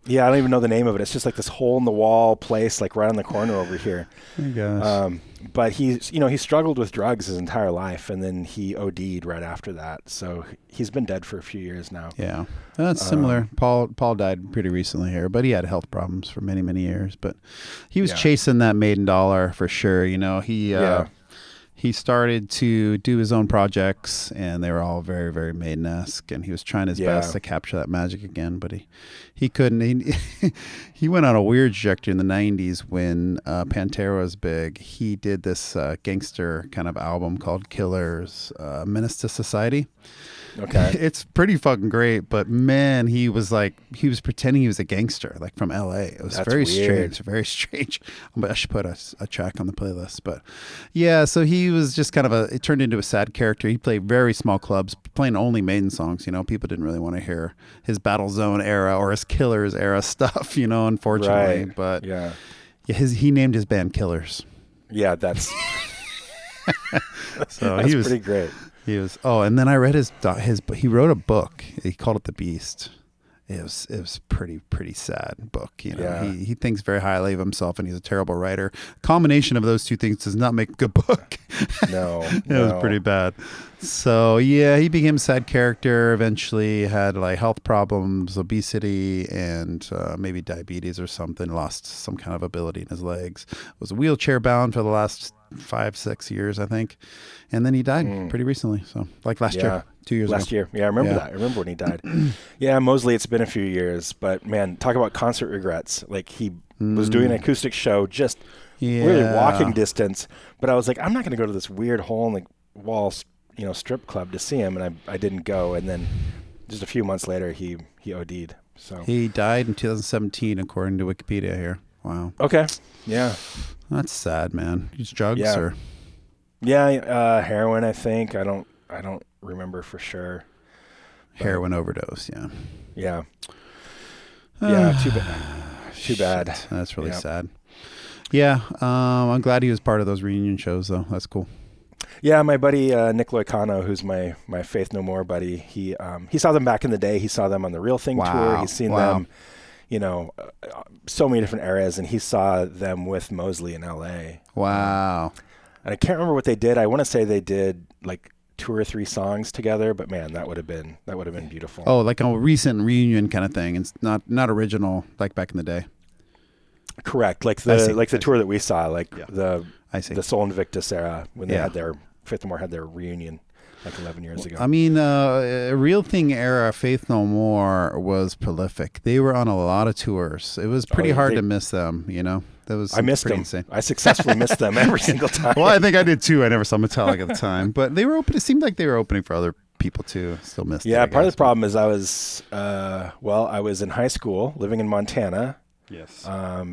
Yeah, I don't even know the name of it. It's just like this hole in the wall place, like right on the corner over here. Oh my gosh. But he struggled with drugs his entire life, and then he OD'd right after that. So he's been dead for a few years now. Yeah, that's similar. Paul died pretty recently here, but he had health problems for many, many years. But he was chasing that Maiden dollar for sure. He started to do his own projects, and they were all very, very Maiden-esque, and he was trying his best to capture that magic again, but he couldn't. He went on a weird trajectory in the 90s when Pantera was big. He did this gangster kind of album called Killers, Menace to Society. Okay. It's pretty fucking great, but man, he was pretending he was a gangster, like from LA. It was That's very weird. strange, very strange. But I should put a track on the playlist. But yeah, so he was just kind of it turned into a sad character. He played very small clubs, playing only Maiden songs. People didn't really want to hear his Battle Zone era or his Killers era stuff, unfortunately. Right. But yeah, he named his band Killers. Yeah, that's So that's he was pretty great. He was. Oh, and then I read his. He wrote a book. He called it The Beast. It was pretty sad book. Yeah. He thinks very highly of himself, and he's a terrible writer. Combination of those two things does not make a good book. No, It was pretty bad. So yeah, he became a sad character. Eventually, had like health problems, obesity, and maybe diabetes or something. Lost some kind of ability in his legs. Was wheelchair bound for the last 5-6 years, I think, and then he died pretty recently. So like last year, 2 years ago. Last year. Yeah, I remember that. I remember when he died. Yeah, Mosley, it's been a few years, but man, talk about concert regrets. Like he was doing an acoustic show, just really walking distance. But I was like, I'm not going to go to this weird hole in the wall, strip club to see him, and I didn't go. And then just a few months later, he OD'd. So He died in 2017, according to Wikipedia here. Wow. Okay. Yeah. That's sad, man. Use drugs Yeah. or Yeah. Heroin, I think. I don't remember for sure. heroin overdose. Yeah. Yeah. Yeah. Too bad. Shit. That's really Yeah. sad. Yeah. I'm glad he was part of those reunion shows, though. That's cool. Yeah, my buddy Nick Loicano, who's my Faith No More buddy, he saw them back in the day. He saw them on the Real Thing tour. He's seen them, so many different eras, and he saw them with Mosley in L.A. Wow. And I can't remember what they did. I want to say they did like 2 or 3 songs together, but man, that would have been beautiful. Oh, like a recent reunion kind of thing. It's not original like back in the day. Correct. Like I see. the tour that we saw, like I see. the Soul Invictus era when they Yeah. had their Faith No More had their reunion like 11 years ago. I mean, Real Thing era Faith No More was prolific. They were on a lot of tours. It was pretty hard to miss them, you know? That was I missed pretty them. insane. I successfully missed them every single time. Well, I think I did too. I never saw Metallica at the time, but they were open. It seemed like they were opening for other people too. Still missed it. Yeah, I part of guess. the problem is I was in high school living in Montana. Yes.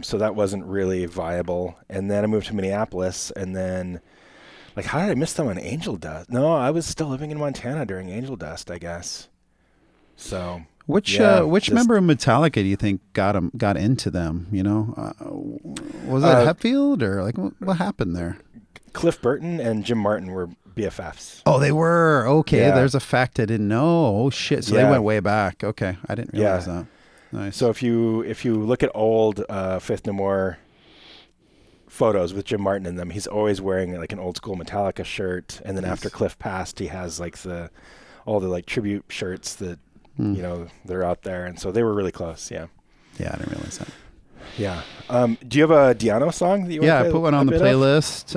So that wasn't really viable. And then I moved to Minneapolis, and then like, how did I miss them on Angel Dust? No, I was still living in Montana during Angel Dust, I guess. So Which just- member of Metallica do you think got into them? You know, was it Hetfield or like what happened there? Cliff Burton and Jim Martin were BFFs. Oh, they were. Okay, Yeah. there's a fact I didn't know. Oh shit! So they Yeah. went way back. Okay, I didn't realize that. Nice. So if you look at old Faith No More photos with Jim Martin in them, he's always wearing like an old school Metallica shirt, and then after Cliff passed, he has like all the like tribute shirts that they're out there, and so they were really close. Yeah. Yeah, I didn't realize that. Yeah. Do you have a Diano song that you want to play? I put one on a the bit of? playlist.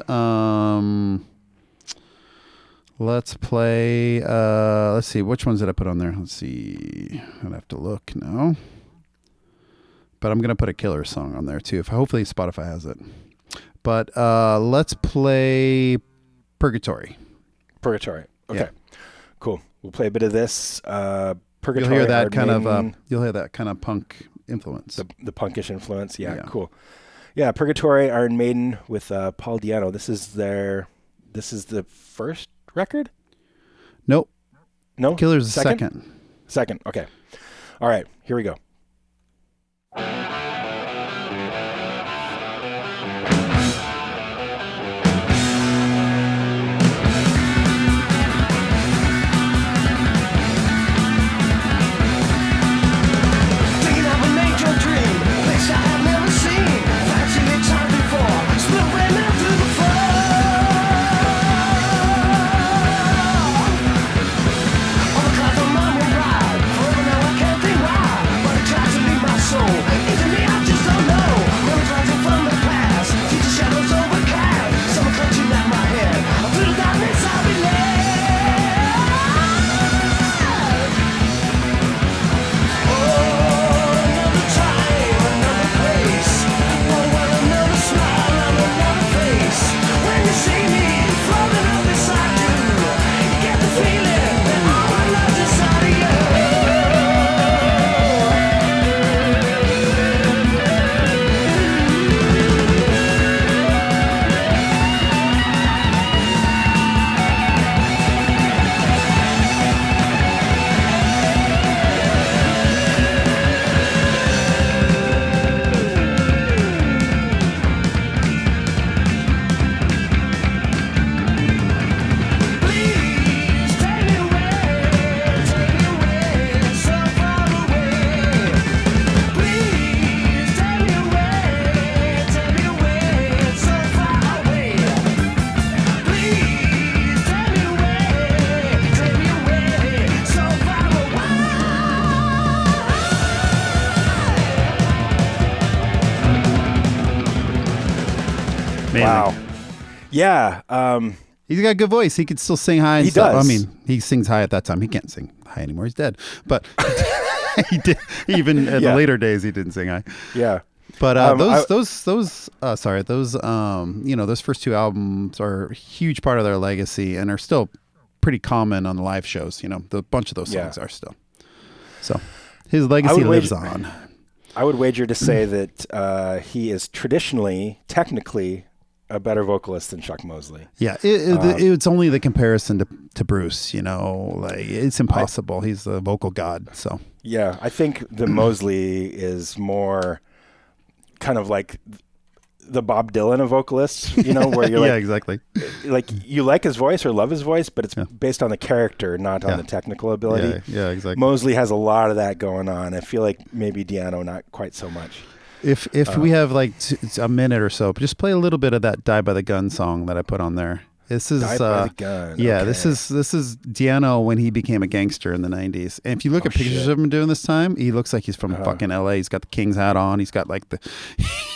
Let's play. Let's see. Which ones did I put on there? Let's see. I'd have to look now. But I'm going to put a killer song on there too. Hopefully Spotify has it. But let's play Purgatory. Purgatory. Okay. Yeah. Cool. We'll play a bit of this. Purgatory. You'll hear that Iron kind Maiden, of. You'll hear that kind of punk influence. the punkish influence. Yeah, Yeah. cool. Yeah, Purgatory, Iron Maiden with Paul Diano. This is the first record? Nope. No? Killer's the second. Second. Okay. All right, here we go. Thinking of a major dream, place I have never seen. Fancy the time before, split women through the fall. On the clouds of my moon ride, forever now I can't think why, but it tries to leave my soul. Into me I just don't know. Memories rising from the past, future shadows overcast. Summer clutching at my head, a little darkness I'll be led. Another time, another place. Oh, what another smile on another face. When you see me floating up beside you, you get the feeling that all my love's inside of you. Please take me away, so far away. Please take me away, so far away. Please take me away, so far away. Wow. Yeah. He's got a good voice. He could still sing high. And He stuff. does. I mean, he sings high at that time. He can't sing high anymore. He's dead. But he did. Even in the Yeah. later days, he didn't sing high. Yeah. But those first 2 albums are a huge part of their legacy and are still pretty common on the live shows. You know, the bunch of those songs are still. So his legacy would lives wager- on. I would wager to say that he is technically, a better vocalist than Chuck Mosley. Yeah, it's only the comparison to Bruce. Like it's impossible. He's the vocal god. So yeah, I think the Mosley is more kind of like the Bob Dylan of vocalists. Where you're like, yeah, exactly. Like you like his voice or love his voice, but it's based on the character, not on the technical ability. Yeah, exactly. Mosley has a lot of that going on. I feel like maybe Di'Anno not quite so much. If we have like a minute or so, just play a little bit of that "Die by the Gun" song that I put on there. This is Die by the Gun. Yeah, okay. this is Di'Anno when he became a gangster in the 90s. And if you look at pictures of him doing this time, he looks like he's from fucking LA. He's got the King's hat on. He's got like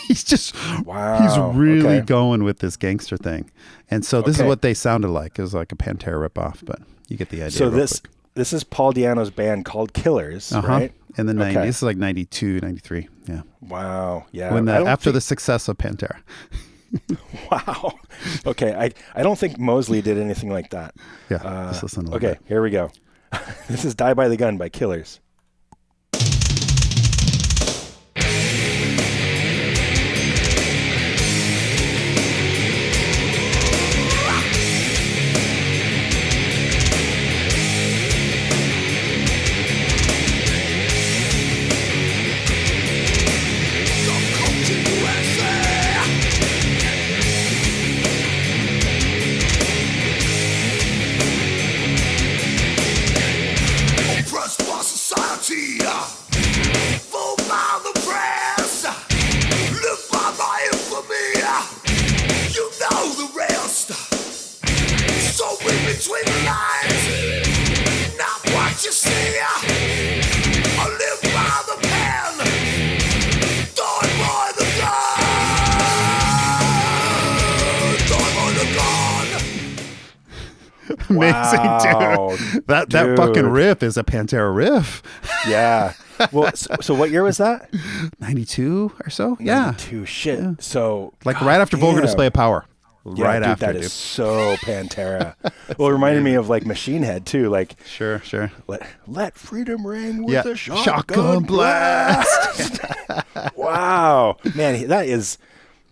he's just he's really going with this gangster thing. And so this is what they sounded like. It was like a Pantera ripoff, but you get the idea. So this is Paul Di'Anno's band called Killers, right? In the 90s. This is like 92, 93. Yeah. Wow. Yeah. After the success of Pantera. Wow. Okay. I don't think Mosley did anything like that. Yeah. Just listen a little bit. Here we go. This is Die by the Gun by Killers. Amazing, wow, dude. That fucking riff is a Pantera riff. Yeah. Well, so what year was that? 92 or so. 92. Shit. Yeah. So like right after Vulgar Display of Power. Yeah, right after. That is so Pantera. Well, it reminded me of like Machine Head too. Like sure. Let freedom ring with a shotgun blast. Wow, man, that is.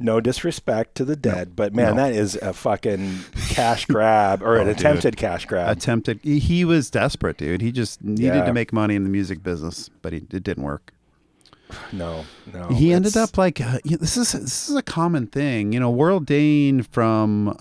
No disrespect to the dead, but man, that is a fucking cash grab or an attempted cash grab. He was desperate, dude. He just needed to make money in the music business, but it didn't work. No. He ended up like this is a common thing. World Dane from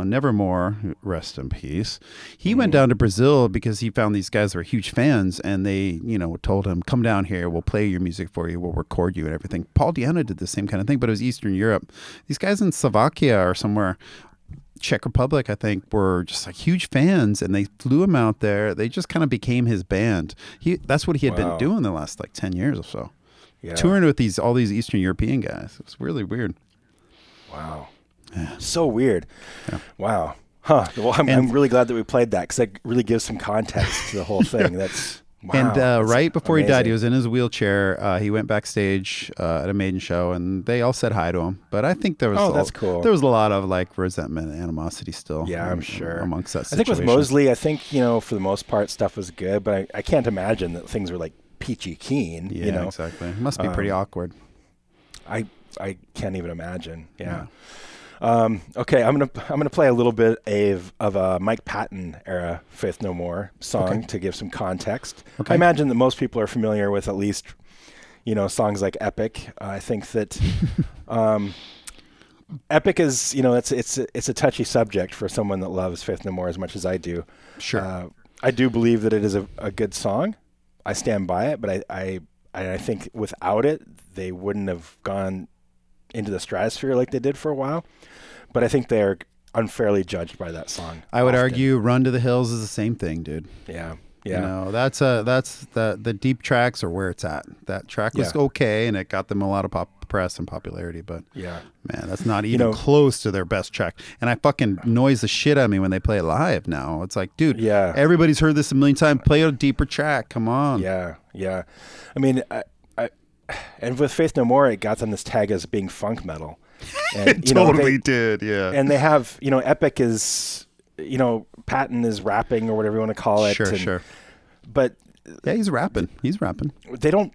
Nevermore, rest in peace. He went down to Brazil because he found these guys were huge fans, and they told him, "Come down here, we'll play your music for you, we'll record you and everything." Paul Di'Anno did the same kind of thing, but it was Eastern Europe. These guys in Slovakia or somewhere, Czech Republic, I think, were just like huge fans, and they flew him out there. They just kind of became his band. That's what he had been doing the last like 10 years or so. Yeah. Touring with all these Eastern European guys. It was really weird. Wow. Yeah. So weird. Yeah. Wow. Huh. Well, I'm really glad that we played that because that really gives some context to the whole thing. That's wow. And right before he died, he was in his wheelchair. He went backstage at a Maiden show, and they all said hi to him. But I think there was that's cool. There was a lot of like resentment and animosity still. Yeah, I'm sure amongst that situation. I think with Mosley, for the most part, stuff was good, but I can't imagine that things were like peachy keen. Yeah, exactly. It must be pretty awkward. I can't even imagine. Yeah. Okay, I'm gonna play a little bit of a Mike Patton era Faith No More song to give some context. Okay. I imagine that most people are familiar with at least songs like Epic. I think that Epic is it's a touchy subject for someone that loves Faith No More as much as I do. Sure. I do believe that it is a good song. I stand by it, but I think without it, they wouldn't have gone into the stratosphere like they did for a while. But I think they're unfairly judged by that song. I would argue "Run to the Hills" is the same thing, dude. Yeah. That's the deep tracks are where it's at. That track was okay, and it got them a lot of press and popularity. But man, that's not even close to their best track. And I fucking noise the shit out of me when they play it live. Now it's like, dude, everybody's heard this a million times. Play a deeper track. Come on. Yeah. I mean, and with Faith No More, it got them this tag as being funk metal. And, it totally did, yeah. And they have, Epic is, Patton is rapping or whatever you want to call it. Sure. But yeah, he's rapping. They don't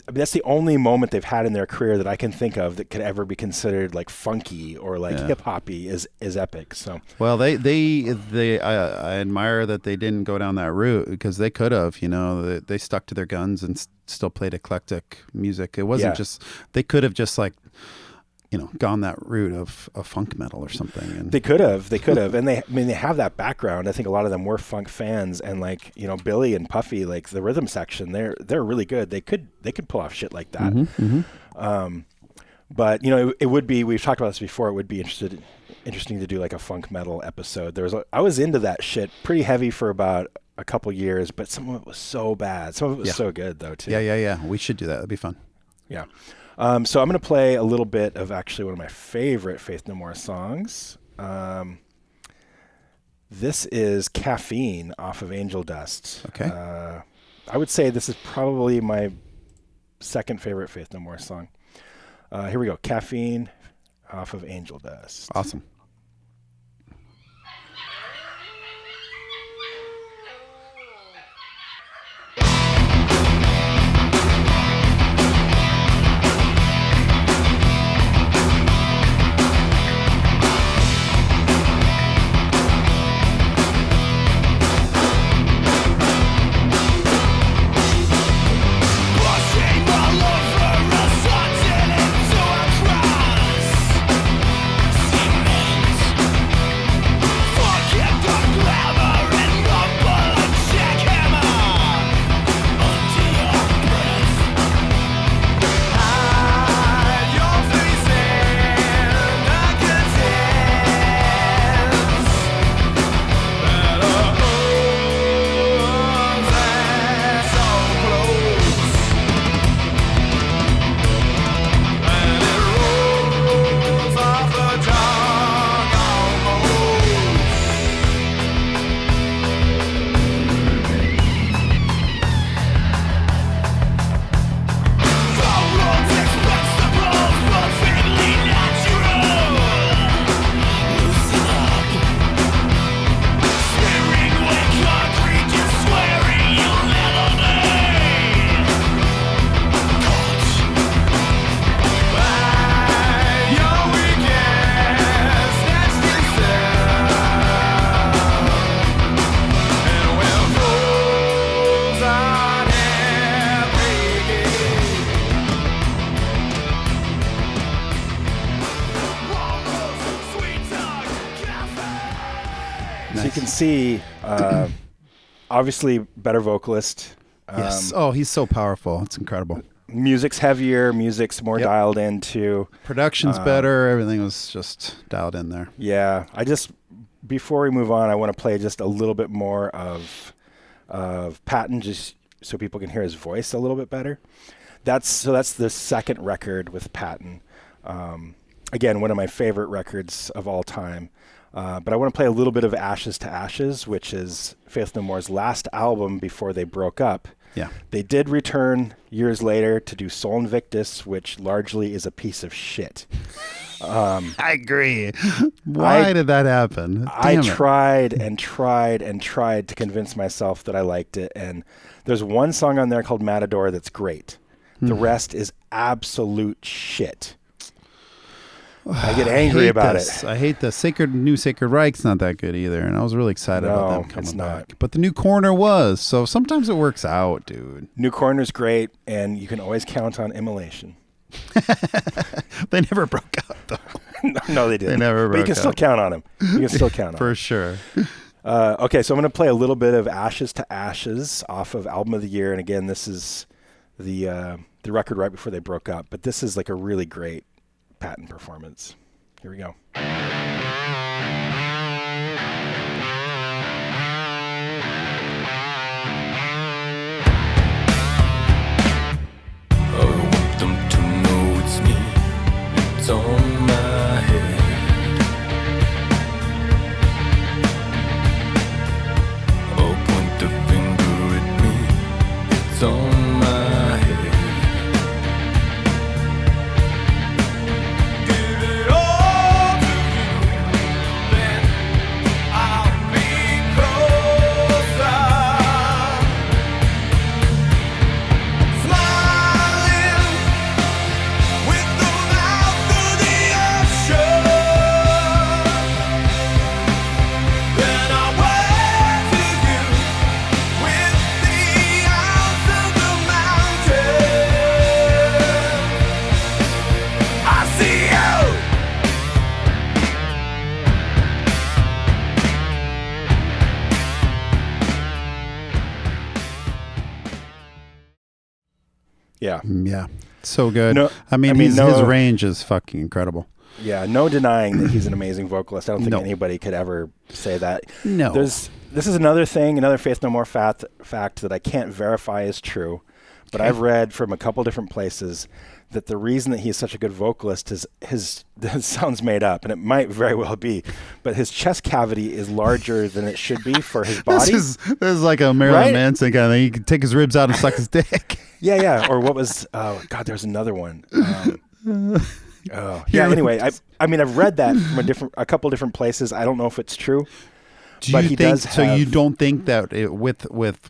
that's the only moment they've had in their career that I can think of that could ever be considered like funky or like hip hoppy is epic. So well, I admire that they didn't go down that route, because they could have, they stuck to their guns and still played eclectic music. It wasn't just, they could have just like, gone that route of funk metal or something. And they could have, and they have that background. I think a lot of them were funk fans, and like Billy and Puffy, like the rhythm section, they're really good. They could pull off shit like that. But it would be. We've talked about this before. It would be interesting to do like a funk metal episode. I was into that shit pretty heavy for about a couple years, but some of it was so bad. Some of it was so good though too. Yeah. We should do that. That'd be fun. Yeah. So I'm going to play a little bit of actually one of my favorite Faith No More songs. This is Caffeine off of Angel Dust. Okay. I would say this is probably my second favorite Faith No More song. Here we go. Caffeine off of Angel Dust. Awesome. So you can see, obviously, better vocalist. Yes. Oh, he's so powerful. It's incredible. Music's heavier. Music's more dialed into. Production's better. Everything was just dialed in there. Yeah. Before we move on, I want to play just a little bit more of Patton, just so people can hear his voice a little bit better. That's the second record with Patton. Again, one of my favorite records of all time. But I want to play a little bit of Ashes to Ashes, which is Faith No More's last album before they broke up. Yeah. They did return years later to do Sol Invictus, which largely is a piece of shit. I agree. Why did that happen? I tried and tried and tried to convince myself that I liked it. And there's one song on there called Matador that's great. The rest is absolute shit. I get angry about it. I hate the new Sacred Reich's not that good either, and I was really excited about them coming back. But the New Corner was, so sometimes it works out, dude. New Corner's great, and you can always count on Immolation. They never broke out, though. No, they didn't. They never broke out. But you can still count on them. You can still count on For sure. Okay, so I'm going to play a little bit of Ashes to Ashes off of Album of the Year, and again, this is the record right before they broke up, but this is like a really great Patton performance. Here we go. I want them to know it's me. It's on my head. Oh, point the finger at me. It's on my head. Give it all to you. Yeah. Yeah. So good. No, I mean, his range is fucking incredible. Yeah, no denying that he's an amazing vocalist. I don't think No. anybody could ever say that. No. This is another thing, another Faith No More fact that I can't verify is true, but I've read from a couple different places that the reason that he's such a good vocalist is this sounds made up, and it might very well be, but his chest cavity is larger than it should be for his body. This is like a Marilyn Right? Manson kind of thing. You can take his ribs out and suck his dick. Yeah. Or what was? Oh God, there's another one. Anyway, I've read that from a couple different places. I don't know if it's true. Do but you he think does so? You have- don't think that with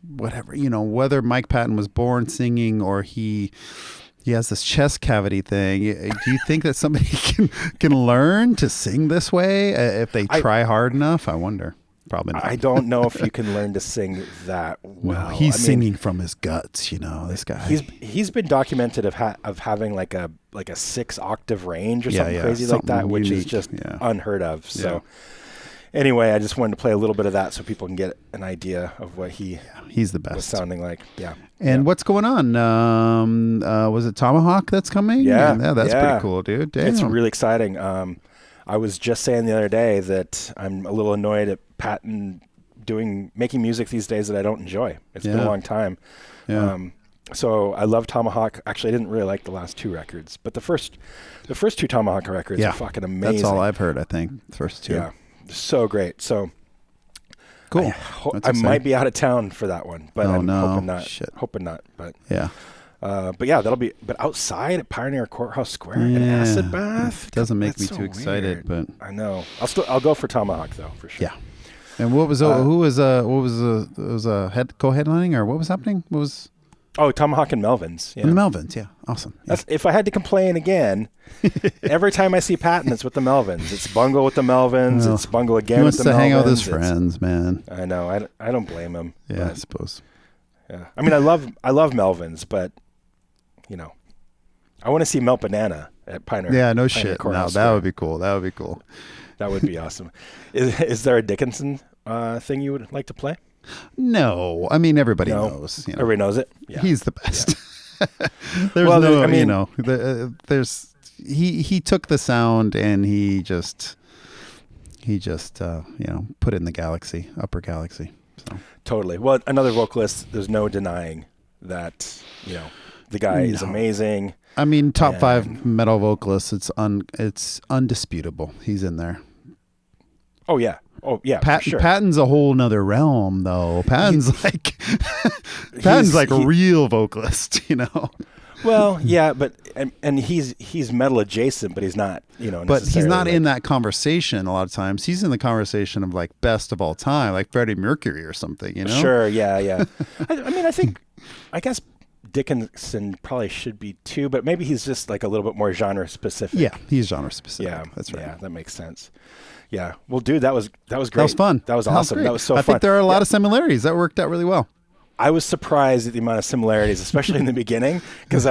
whatever, whether Mike Patton was born singing or he has this chest cavity thing? Do you think that somebody can learn to sing this way if they try hard enough? I wonder. Probably not. I don't know if you can learn to sing that well. Well, he's singing from his guts, this guy. He's been documented of having like a 6-octave range or something crazy like something that, which is unique. just Yeah. unheard of. So anyway, I just wanted to play a little bit of that so people can get an idea of what He's the was best. sounding like. Yeah. And what's going on? Was it Tomahawk that's coming? Yeah. That's pretty cool, dude. Damn. It's really exciting. I was just saying the other day that I'm a little annoyed at Patton making music these days that I don't enjoy. It's been a long time. Yeah. So I love Tomahawk. Actually, I didn't really like the last 2 records, but the first 2 Tomahawk records are fucking amazing. That's all I've heard, I think. The first 2. Yeah. So great. So cool. I might be out of town for that one, but I'm hoping not. Shit. Hoping not. But Yeah. but yeah, that'll be. But outside at Pioneer Courthouse Square, an acid bath. It doesn't make That's me so too excited, weird. but I know. I'll go for Tomahawk though, for sure. yeah. And what was co-headlining or what was happening? What was Tomahawk and Melvins. Yeah. the Melvins? Yeah, awesome. Yeah. That's, if I had to complain again, every time I see Patton, it's with the Melvins. It's Bungle with the Melvins. Well, It's Bungle again he with wants the to Melvins. hang out with his It's- friends, man. I know. I don't blame him. Yeah, I but, suppose. yeah. I mean, I love Melvins, but I want to see Melt Banana at Pioneer. Yeah, no Pioneer shit. No, Courthouse that Square. would be cool. That would be cool. That would be awesome. Is there a Dickinson thing you would like to play? No, I mean everybody No. knows. Everybody knows it. Yeah. He's the best. There's Well, no, I mean- there's he took the sound and he just put it in the galaxy, upper galaxy. So Totally. Well, another vocalist. There's no denying that. The guy is No. amazing. I mean, top And- 5 metal vocalists. It's undisputable. He's in there. Oh yeah. For sure. Patton's a whole nother realm, though. Patton's like a he- real vocalist, Well, yeah, but and he's metal adjacent, but he's not, But he's not necessarily, in that conversation a lot of times. He's in the conversation of like best of all time, like Freddie Mercury or something, Sure, yeah. I guess Dickinson probably should be too, but maybe he's just like a little bit more genre specific. Yeah, he's genre specific. Yeah, That's right. Yeah, that makes sense. Yeah. Well, dude, that was great. That was fun. That was awesome. great. That was so I fun. think there are a lot of similarities. That worked out really well. I was surprised at the amount of similarities, especially in the beginning, because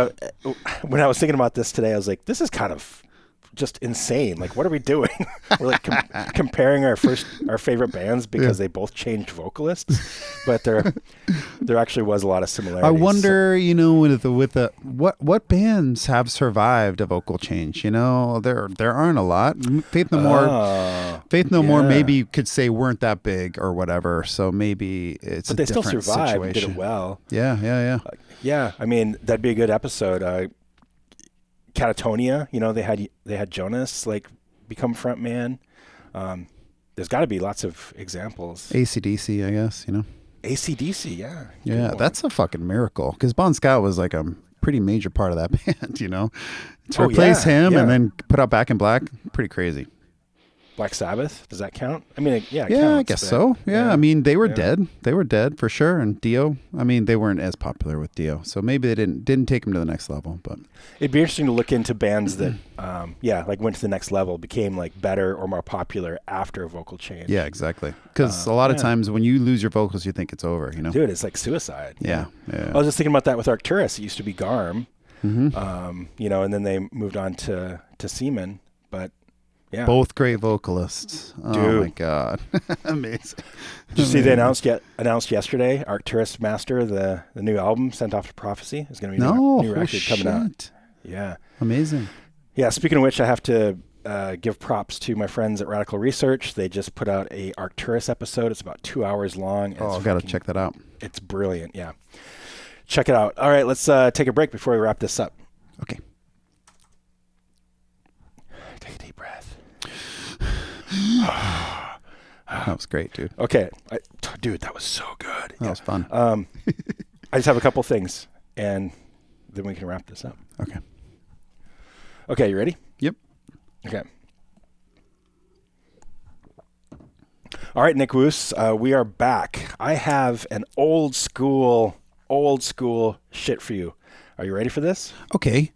when I was thinking about this today, I was like, this is kind of just insane. Like, what are we doing? We're like comparing our favorite bands because they both changed vocalists, but there actually was a lot of similarities. I wonder, what bands have survived a vocal change? There aren't a lot. Faith No More maybe you could say weren't that big or whatever. So maybe it's but a they still different survived and did situation. it well. Yeah. Yeah, I mean that'd be a good episode. Catatonia, they had Jonas become front man. There's got to be lots of examples. AC/DC, I guess. AC/DC, yeah. Yeah, Good one. that's a fucking miracle. Because Bon Scott was like a pretty major part of that band. To Oh, replace yeah, him yeah. and then put out Back in Black, pretty crazy. Black Sabbath. Does that count? I mean, yeah, it Yeah, I counts, guess but- so. Yeah, I mean, they were Yeah. dead. They were dead for sure. And Dio, I mean, they weren't as popular with Dio, so maybe they didn't take him to the next level. But It'd be interesting to look into bands that, went to the next level, became better or more popular after a vocal change. yeah, exactly. Because a lot of times when you lose your vocals, you think it's over. Dude, it's like suicide. Yeah. I was just thinking about that with Arcturus. It used to be Garm, and then they moved on to Seaman. But Yeah. Both great vocalists. Oh Dude. my God. Amazing. Did you see they announced yesterday, Arcturus Master, the new album, Sent Off to Prophecy, is going to be a new record coming out. Yeah. Amazing. Yeah, speaking of which, I have to give props to my friends at Radical Research. They just put out a Arcturus episode. It's about 2 hours long. Oh, I've got to check that out. It's brilliant, yeah. Check it out. All right, let's take a break before we wrap this up. Okay. Take a deep breath. That was great, dude. Okay. Dude, that was so good. That was fun. I just have a couple things, and then we can wrap this up. Okay. Okay, you ready? Yep. Okay. All right, Nick Woos, we are back. I have an old school shit for you. Are you ready for this? Okay.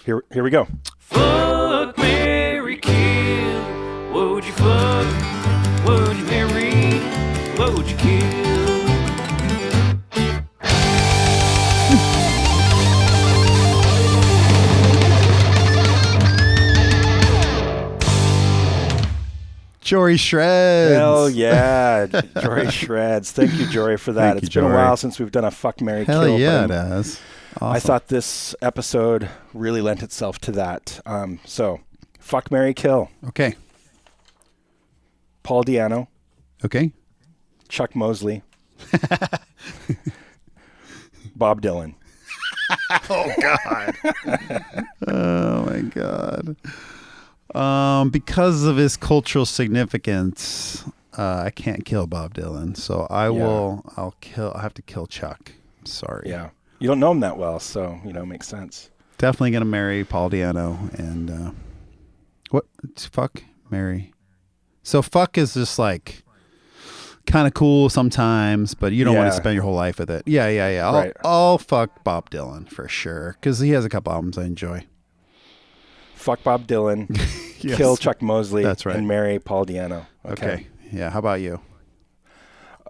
Here we go. Fuck, marry, kill. What would you fuck? What would you marry? What would you kill? Jory Shreds. Hell yeah, Jory Shreds. Thank you, Jory, for that. Thank you, It's been a Jory. while since we've done a Fuck, Marry, Hell Kill. yeah, it but has. Awesome. I thought this episode really lent itself to that. So, Fuck, Marry, Kill. Okay. Paul Di'Anno, Okay. Chuck Mosley, Bob Dylan. Oh my God. Because of his cultural significance, I can't kill Bob Dylan, so I'll have to kill Chuck. Sorry. Yeah. You don't know him that well, so, it makes sense. Definitely gonna marry Paul Di'Anno and what? Fuck, marry. So fuck is just like kind of cool sometimes, but you don't want to spend your whole life with it. Yeah. Right. I'll fuck Bob Dylan for sure because he has a couple albums I enjoy. Fuck Bob Dylan, Yes. kill Chuck Mosley, That's right. and marry Paul Di'Anno. Okay. Yeah. How about you?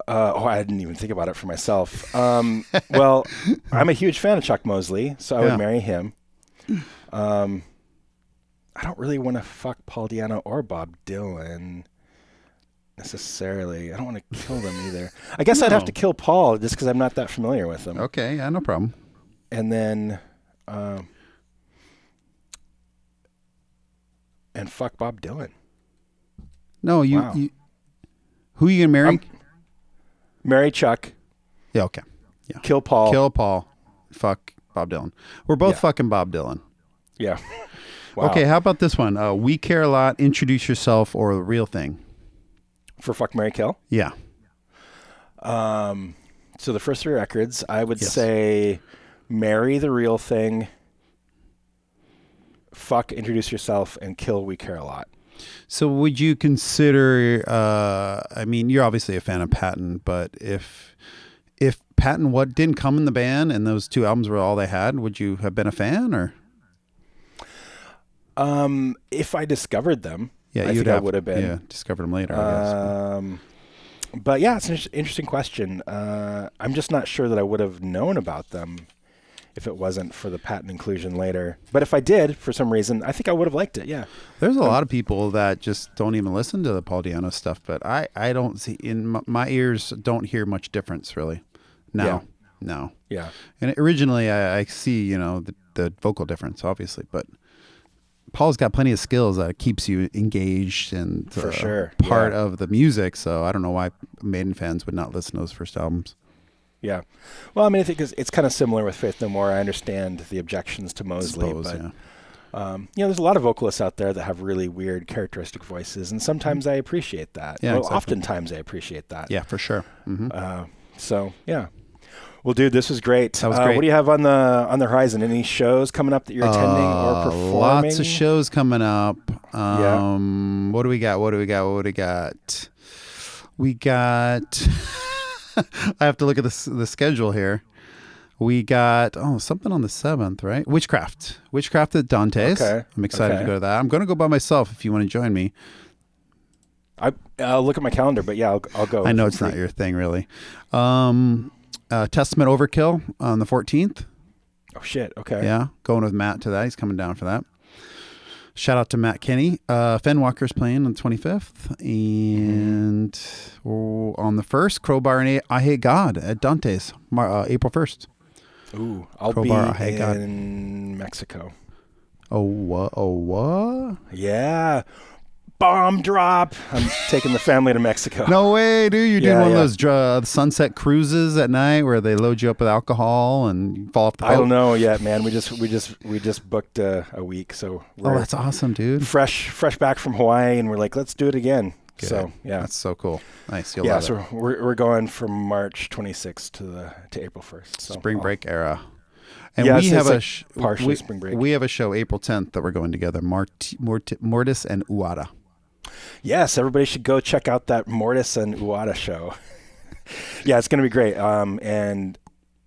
I didn't even think about it for myself. Well, I'm a huge fan of Chuck Mosley, so I would marry him. I don't really want to fuck Paul Di'Anno or Bob Dylan necessarily. I don't want to kill them either. I guess I'd have to kill Paul just because I'm not that familiar with him. Okay. Yeah. No problem. And then, and fuck Bob Dylan. No, you. Wow. Who are you gonna marry? Marry Chuck. Yeah. Okay. Yeah. Kill Paul. Kill Paul. Fuck Bob Dylan. We're both fucking Bob Dylan. Yeah. Wow. Okay. How about this one? We Care a Lot. Introduce Yourself or The Real Thing. For fuck, marry, kill. Yeah. So the first three records, I would say marry The Real Thing, fuck Introduce Yourself, and kill We Care a Lot. So would you consider, I mean, you're obviously a fan of Patton, but if Patton didn't come in the band and those two albums were all they had, would you have been a fan or? If I discovered them, Yeah, I think I would have been. Yeah, discovered them later, I guess. But yeah, it's an interesting question. I'm just not sure that I would have known about them if it wasn't for the Patton inclusion later. But if I did, for some reason, I think I would have liked it, yeah. There's a lot of people that just don't even listen to the Paul Di'Anno stuff, but I don't see, in my ears, don't hear much difference, really. No. Yeah. And originally, I see, the vocal difference, obviously, but Paul's got plenty of skills that keeps you engaged and For sure. part of the music. So I don't know why Maiden fans would not listen to those first albums. Yeah. Well, I mean, I think it's kind of similar with Faith No More. I understand the objections to Mosley, there's a lot of vocalists out there that have really weird characteristic voices, and sometimes I appreciate that. Yeah, well, exactly. Oftentimes I appreciate that. Yeah, for sure. Mm-hmm. So, yeah. Well, dude, this was great. That was great. What do you have on the horizon? Any shows coming up that you're attending or performing? Lots of shows coming up. Yeah. What do we got? We got I have to look at the schedule here. We got something on the 7th, right? Witchcraft at Dante's. Okay. I'm excited to go to that. I'm going to go by myself if you want to join me. I'll look at my calendar, but yeah, I'll go. I know it's not your thing, really. Testament Overkill on the 14th. Oh shit! Okay. Yeah, going with Matt to that. He's coming down for that. Shout out to Matt Kenny. Fenwalker's playing on the 25th. And on the 1st, Crowbar and I Hate God at Dante's, April 1st. Ooh, I'll Crowbar, be God. in Mexico. Oh, what? Yeah. Bomb drop. I'm taking the family to Mexico. No way, dude. You're doing Yeah, one yeah. of those sunset cruises at night where they load you up with alcohol and you fall off the boat? I don't know yet, man. We just booked a week, so Oh, that's awesome, dude. fresh back from Hawaii, and we're like, let's do it again. Good. So yeah, That's so cool. Nice. You'll yeah. love So it. we're going from March 26th to April 1st. So Spring I'll- break era. And Yeah, we it's have like a partially spring break. We have a show April 10th that we're going together. Mortis and Uada. Yes, everybody should go check out that Mortis and Uada show. Yeah, it's going to be great. And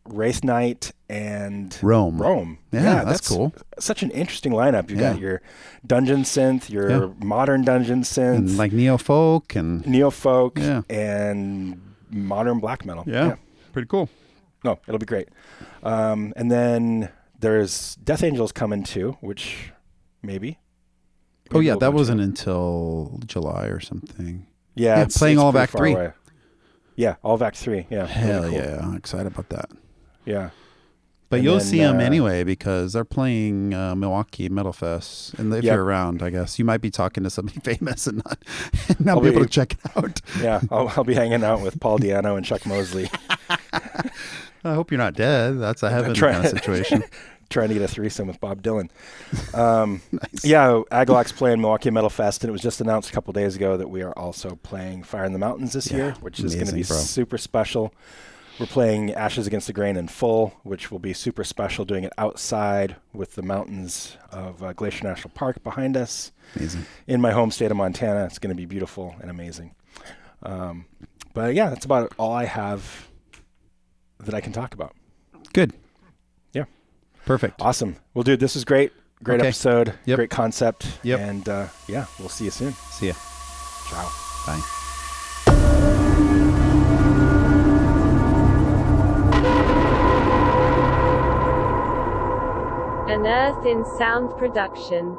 Wraith Night and Rome. Yeah, that's cool. Such an interesting lineup. You Yeah. got your dungeon synth, your modern dungeon synth, And like neo folk and neo folk, Yeah. and modern black metal. pretty cool. No, it'll be great. And then there's Death Angels coming too, which maybe. Oh yeah, we'll that go wasn't to. until July or something. Yeah, Yeah, playing it's All pretty Back far 3. away. Yeah, All Back 3. Yeah. Hell really cool. yeah, I'm excited about that. Yeah. But And you'll then, see them anyway because they're playing Milwaukee Metal Fest. And if Yep. you're around, I guess you might be talking to somebody famous and not I'll be able be- to check it out. Yeah, I'll be hanging out with Paul Diano and Chuck Mosley, I hope you're not dead. That's a heaven try- kind of situation. trying to get a threesome with Bob Dylan. Nice. Yeah, Agaloc's playing Milwaukee Metal Fest, and it was just announced a couple days ago that we are also playing Fire in the Mountains this year, which is going to be amazing, bro. super special. We're playing Ashes Against the Grain in full, which will be super special, doing it outside with the mountains of Glacier National Park behind us. Amazing. In my home state of Montana. It's going to be beautiful and amazing. But yeah, that's about all I have that I can talk about. Good. Yeah. Perfect. Awesome. Well, dude, this is great. Great Okay. episode. Yep. Great concept. Yep. And yeah, we'll see you soon. See ya. Ciao. Bye. An Earth in Sound production.